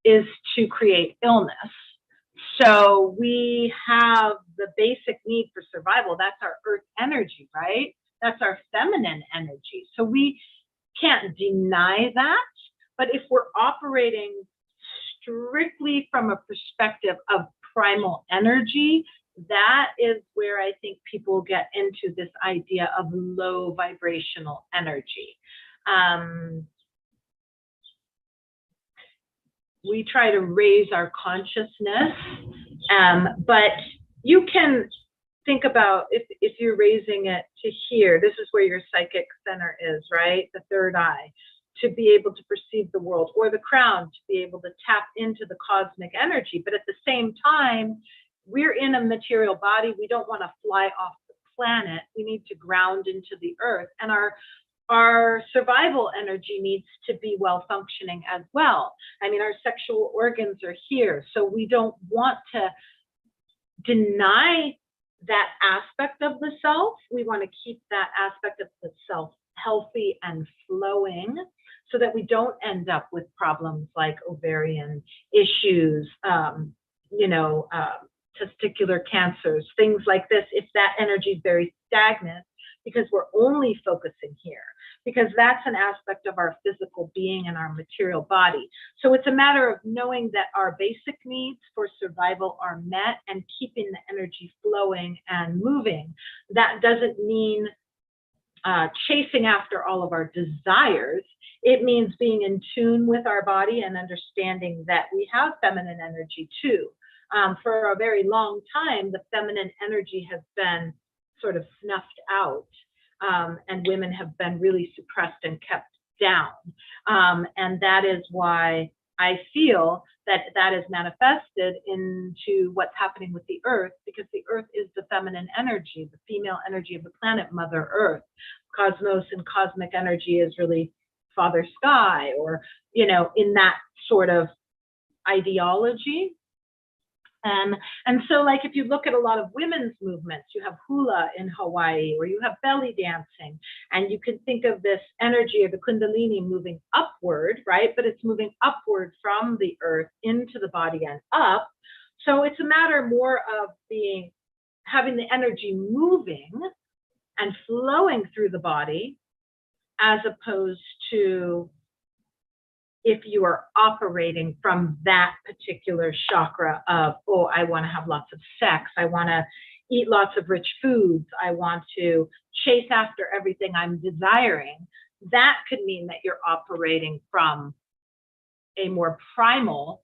is to create illness. So we have the basic need for survival. That's our earth energy, right? That's our feminine energy. So we can't deny that. But if we're operating strictly from a perspective of primal energy, that is where I think people get into this idea of low vibrational energy. we try to raise our consciousness, but you can think about if you're raising it to here, this is where your psychic center is, right? The third eye, to be able to perceive the world, or the crown, to be able to tap into the cosmic energy. But at the same time, we're in a material body. We don't want to fly off the planet. We need to ground into the earth, and our survival energy needs to be well functioning as well. I mean, our sexual organs are here, so we don't want to deny that aspect of the self. We want to keep that aspect of the self healthy and flowing, so that we don't end up with problems like ovarian issues, testicular cancers, things like this, if that energy is very stagnant, because we're only focusing here, because that's an aspect of our physical being and our material body. So it's a matter of knowing that our basic needs for survival are met and keeping the energy flowing and moving. That doesn't mean chasing after all of our desires. It means being in tune with our body and understanding that we have feminine energy too. For a very long time, the feminine energy has been sort of snuffed out, and women have been really suppressed and kept down. And that is why I feel that that is manifested into what's happening with the earth, because the earth is the feminine energy, the female energy of the planet, Mother Earth. Cosmos and cosmic energy is really Father Sky, or, in that sort of ideology. And so, like, if you look at a lot of women's movements, you have hula in Hawaii, or you have belly dancing, and you can think of this energy of the Kundalini moving upward, right? But it's moving upward from the earth into the body and up. So it's a matter more of having the energy moving and flowing through the body, as opposed to if you are operating from that particular chakra of, oh, I want to have lots of sex, I want to eat lots of rich foods, I want to chase after everything I'm desiring. That could mean that you're operating from a more primal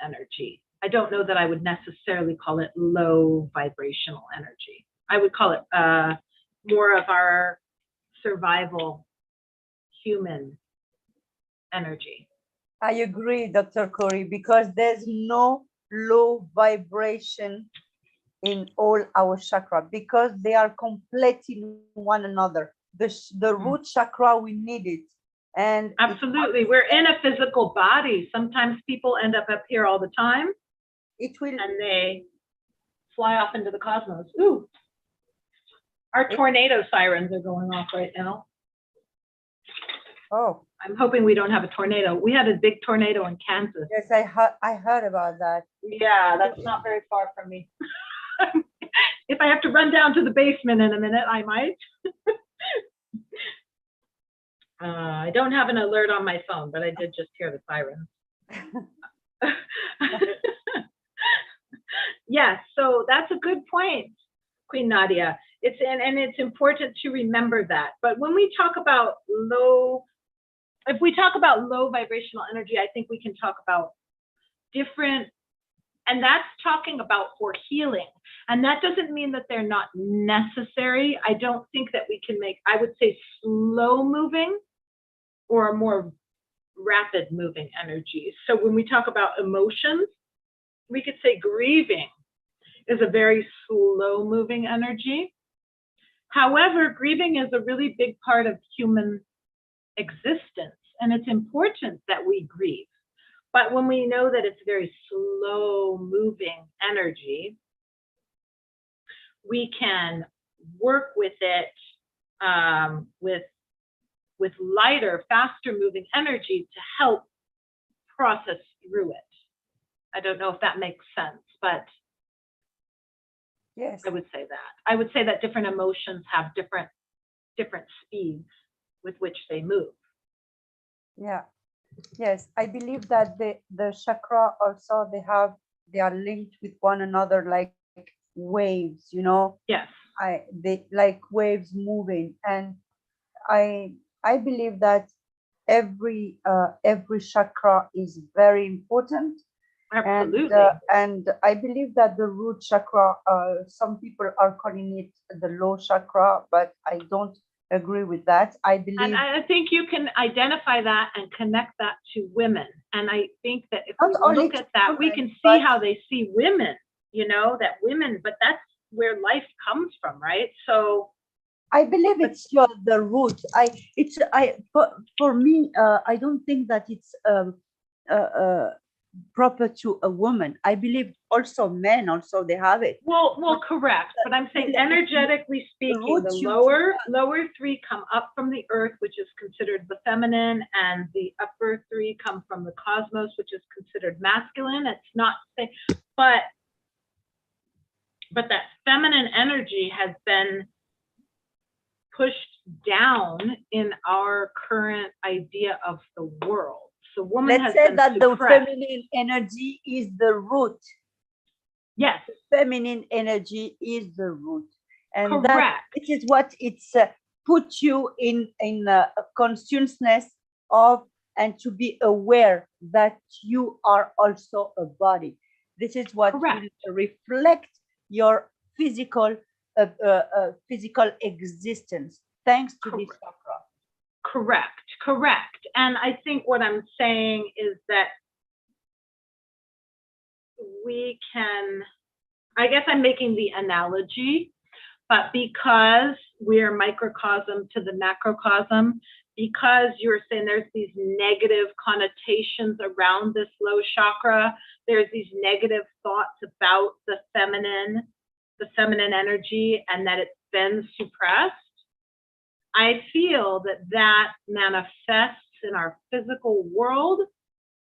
energy. I don't know that I would necessarily call it low vibrational energy. I would call it more of our survival human energy. I agree, Dr. Kori, because there's no low vibration in all our chakra, because they are completing one another. The root chakra, we need it. And absolutely, we're in a physical body. Sometimes people end up here all the time. And they fly off into the cosmos. Ooh, our tornado sirens are going off right now. Oh, I'm hoping we don't have a tornado. We had a big tornado in Kansas. Yes, I heard about that. Yeah, that's not very far from me. If I have to run down to the basement in a minute, I might. I don't have an alert on my phone, but I did just hear the sirens. Yes, so that's a good point, Queen Nadia. It's important to remember that. But when we talk about if we talk about low vibrational energy, I think we can talk about different, and that's talking about for healing. And that doesn't mean that they're not necessary. I don't think that we can make, I would say, slow moving or more rapid moving energies. So when we talk about emotions, we could say grieving is a very slow moving energy. However, grieving is a really big part of human existence, and it's important that we grieve. But when we know that it's very slow moving energy, we can work with it with lighter, faster moving energy to help process through it. I don't know if that makes sense, but yes, I would say that. I would say that different emotions have different speeds with which they move. Yeah. Yes, I believe that the chakra also, they are linked with one another like waves, Yes. They like waves moving, and I believe that every chakra is very important. Absolutely. And I believe that the root chakra, some people are calling it the low chakra, but I don't agree with that. I believe, and I think you can identify that and connect that to women. And I think that if we not only look to at that, we women, can see but how they see women, that women, but that's where life comes from, right? So I believe it's the root. For me, I don't think that it's proper to a woman. I believe also men also they have it. well, correct. But I'm saying energetically speaking, the lower three come up from the earth, which is considered the feminine, and the upper three come from the cosmos, which is considered masculine. It's not saying, but that feminine energy has been pushed down in our current idea of the world. So woman has Let's say been that the suppressed. feminine energy is the root. Yes. The feminine energy is the root, and Correct. that it is what it's put you in a consciousness of, and to be aware that you are also a body. This is what Correct. will reflect your physical existence thanks to this chakra. Correct. And I think what I'm saying is that we can, I guess I'm making the analogy, but because we're microcosm to the macrocosm, because you're saying there's these negative connotations around this low chakra, there's these negative thoughts about the feminine energy, and that it's been suppressed. I feel that manifests in our physical world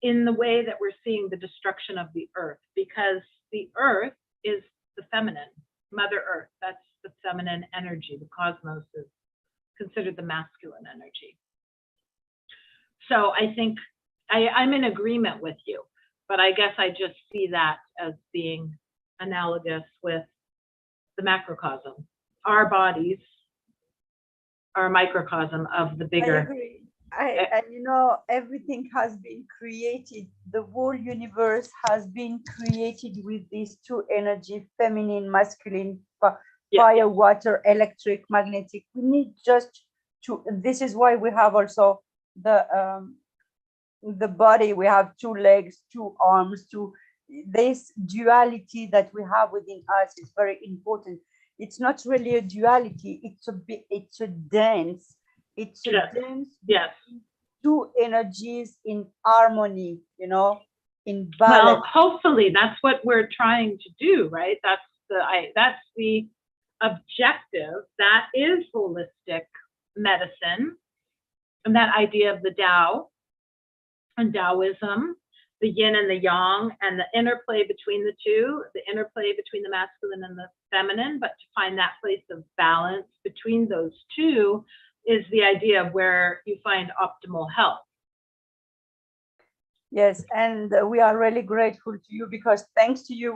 in the way that we're seeing the destruction of the earth, because the earth is the feminine, Mother Earth. That's the feminine energy. The cosmos is considered the masculine energy. So I think I'm in agreement with you, but I guess I just see that as being analogous with the macrocosm. Our bodies are a microcosm of the bigger. I agree. And everything has been created. The whole universe has been created with these two energy, feminine, masculine, fire, water, electric, magnetic. We need just to. This is why we have also the body. We have two legs, two arms, this duality that we have within us is very important. It's not really a duality. It's a dance. It's a dance. Yes. Two energies in harmony, in balance. Well, hopefully that's what we're trying to do, right? That's the objective. That is holistic medicine, and that idea of the Tao and Taoism, the yin and the yang, and the interplay between the two, the interplay between the masculine and the feminine, but to find that place of balance between those two is the idea of where you find optimal health. Yes, and we are really grateful to you, because thanks to you,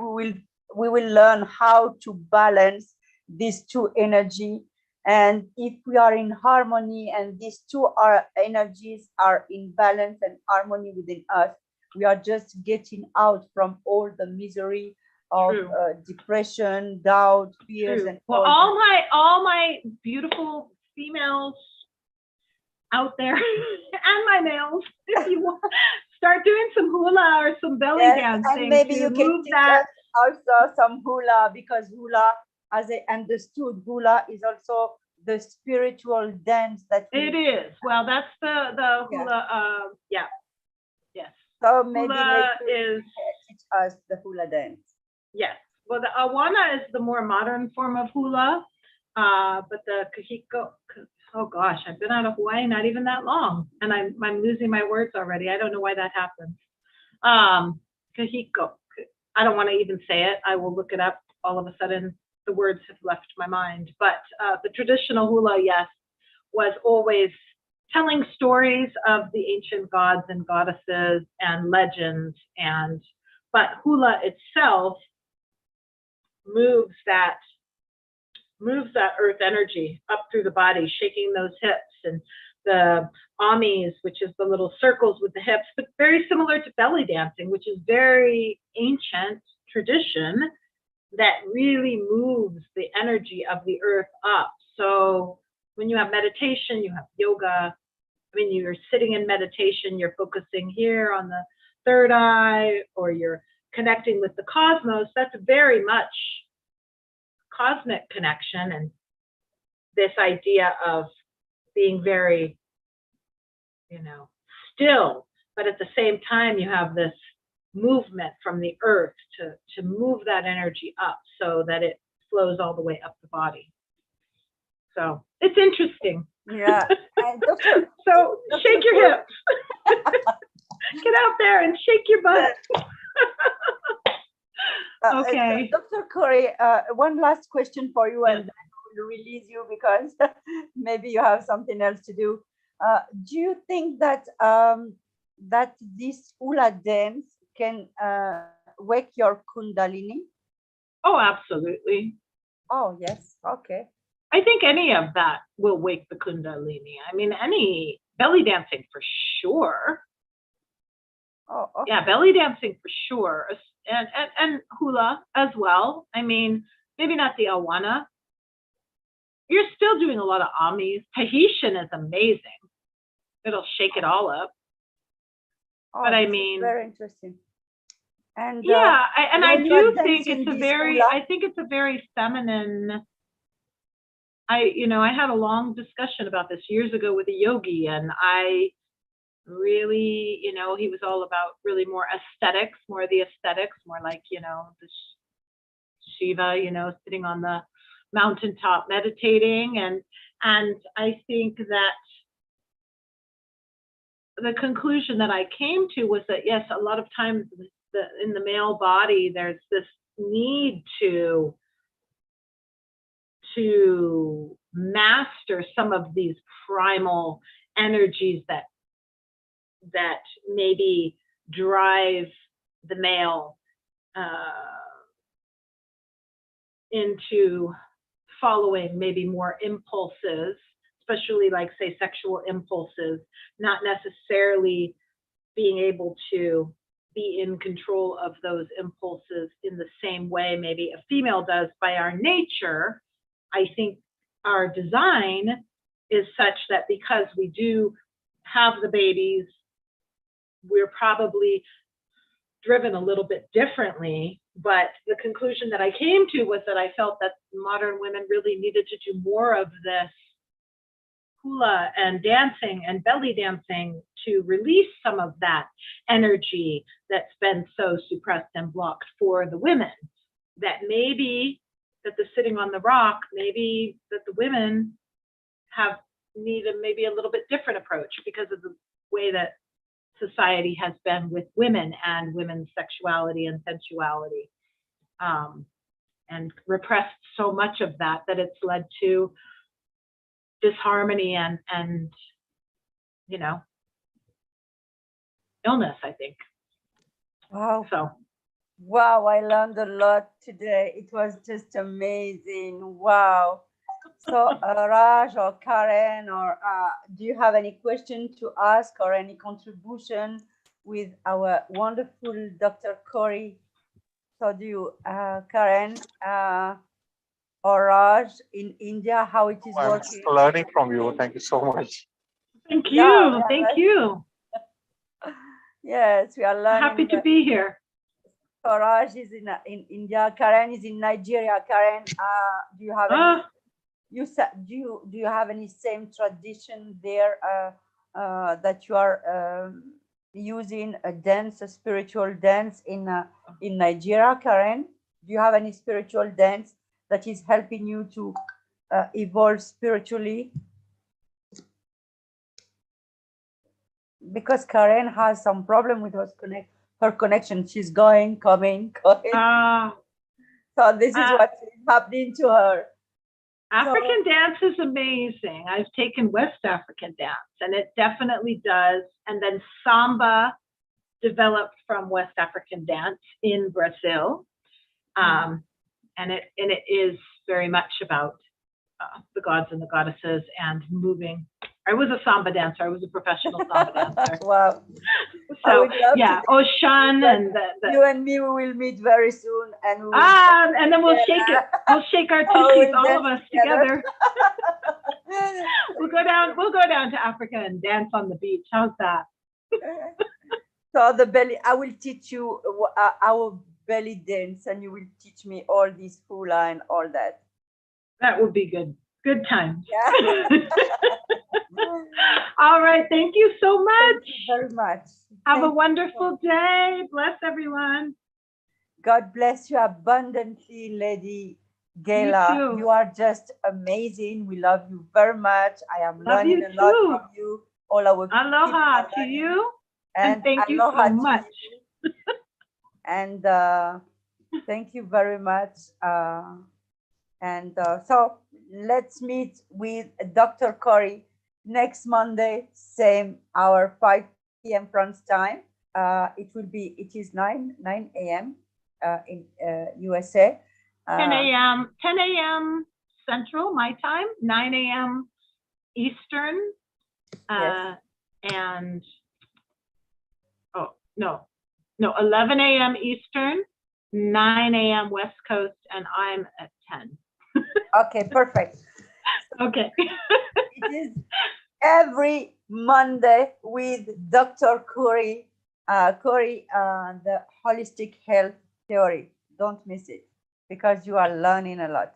we will learn how to balance these two energy. And if we are in harmony and these two energies are in balance and harmony within us, we are just getting out from all the misery of depression, doubt, fears, and well, all my beautiful females out there and my males, if you want, start doing some hula or some belly dancing. And maybe you can teach us also some hula, because hula, as I understood, hula is also the spiritual dance that it is. Well, that's the hula. Yes. So maybe hula is teach us the hula dance. Yes. Well, the awana is the more modern form of hula, but the kahiko. Oh gosh, I've been out of Hawaii not even that long, and I'm losing my words already. I don't know why that happens. Kahiko. I don't want to even say it. I will look it up. All of a sudden, the words have left my mind. But the traditional hula, yes, was always telling stories of the ancient gods and goddesses and legends, but hula itself moves that earth energy up through the body, shaking those hips and the amis, which is the little circles with the hips, but very similar to belly dancing, which is very ancient tradition that really moves the energy of the earth up. So when you have meditation, you have yoga. When you're sitting in meditation, you're focusing here on the third eye, or you're connecting with the cosmos. That's very much cosmic connection, and this idea of being very, still, but at the same time, you have this movement from the earth to move that energy up so that it flows all the way up the body. So it's interesting. Yeah. And Dr. So shake your hips. Get out there and shake your butt. Okay. Dr. Kori, one last question for you, and then I will release you because maybe you have something else to do. Do you think that that this hula dance can wake your kundalini? Oh, absolutely. Oh, yes. Okay. I think any of that will wake the kundalini. I mean, any belly dancing for sure. Oh, okay. Yeah, belly dancing for sure. And hula as well. I mean, maybe not the awana. You're still doing a lot of amis. Tahitian is amazing. It'll shake it all up. Oh, but I mean, very interesting. And yeah, I do think it's it's a very, I think it's a very feminine. I had a long discussion about this years ago with a yogi, and I really, he was all about really more aesthetics, more of the aesthetics, more like, the Shiva, sitting on the mountaintop meditating. And I think that the conclusion that I came to was that, yes, a lot of times in the male body, there's this need to master some of these primal energies that maybe drive the male into following maybe more impulses, especially like, say, sexual impulses, not necessarily being able to be in control of those impulses in the same way maybe a female does by our nature. I think our design is such that because we do have the babies, we're probably driven a little bit differently. But the conclusion that I came to was that I felt that modern women really needed to do more of this hula and dancing and belly dancing to release some of that energy that's been so suppressed and blocked for the women. That maybe that the sitting on the rock, maybe that the women need maybe a little bit different approach because of the way that society has been with women and women's sexuality and sensuality, and repressed so much of that it's led to disharmony and illness, I think. Wow. So wow, I learned a lot today. It was just amazing. Wow. So Raj or Karen, or do you have any question to ask or any contribution with our wonderful Dr. Kori? So do you, Karen or Raj in India, how it is working? I'm learning from you. Thank you so much. thank you. Thank you. Yes, we are learning. Happy to be here. So Raj is in India. Karen is in Nigeria. Karen, do you have any? Do you have any same tradition there that you are using a dance, a spiritual dance in Nigeria, Karen? Do you have any spiritual dance that is helping you to evolve spiritually? Because Karen has some problem with her connection. She's going, coming, going. So this is what's happening to her. African dance is amazing. I've taken West African dance, and it definitely does. And then samba developed from West African dance in Brazil, and it is very much about the gods and the goddesses and moving I was a samba dancer. I was a professional samba dancer. Wow. I So would love yeah, to Oshan that and you and me, we will meet very soon, and we will and then we'll shake it. We'll shake our Oh, tushies, we'll all of dance us together. together. We'll go down. We'll go down to Africa and dance on the beach. How's that? So the belly, I will teach you our belly dance, and you will teach me all this hula and all that. That would be good. Good times. Yeah. All right. Thank you so much. Thank you very much. Have a Thank you. wonderful day. Bless everyone. God bless you abundantly, Lady Gaila. too. You are just amazing. We love you very much. I am Love learning you a lot too. from you. All our people Aloha are to learning. you. And thank you aloha so to much. you. And thank you very much. So let's meet with Dr. Kori next Monday, same hour, 5 p.m. France time. It is 9 a.m. In USA. 10 a.m. 10 a.m. Central, my time. 9 a.m. Eastern. Yes. And oh no, 11 a.m. Eastern, 9 a.m. West Coast, and I'm at 10. Okay, perfect. Okay. It is every Monday with Dr. Kori, the holistic health theory. Don't miss it because you are learning a lot.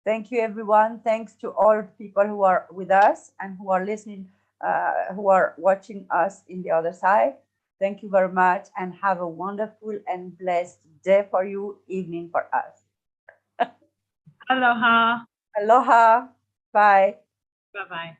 Thank you, everyone. Thanks to all people who are with us and who are listening, who are watching us in the other side. Thank you very much and have a wonderful and blessed day for you, evening for us. Aloha. Aloha. Bye. Bye-bye.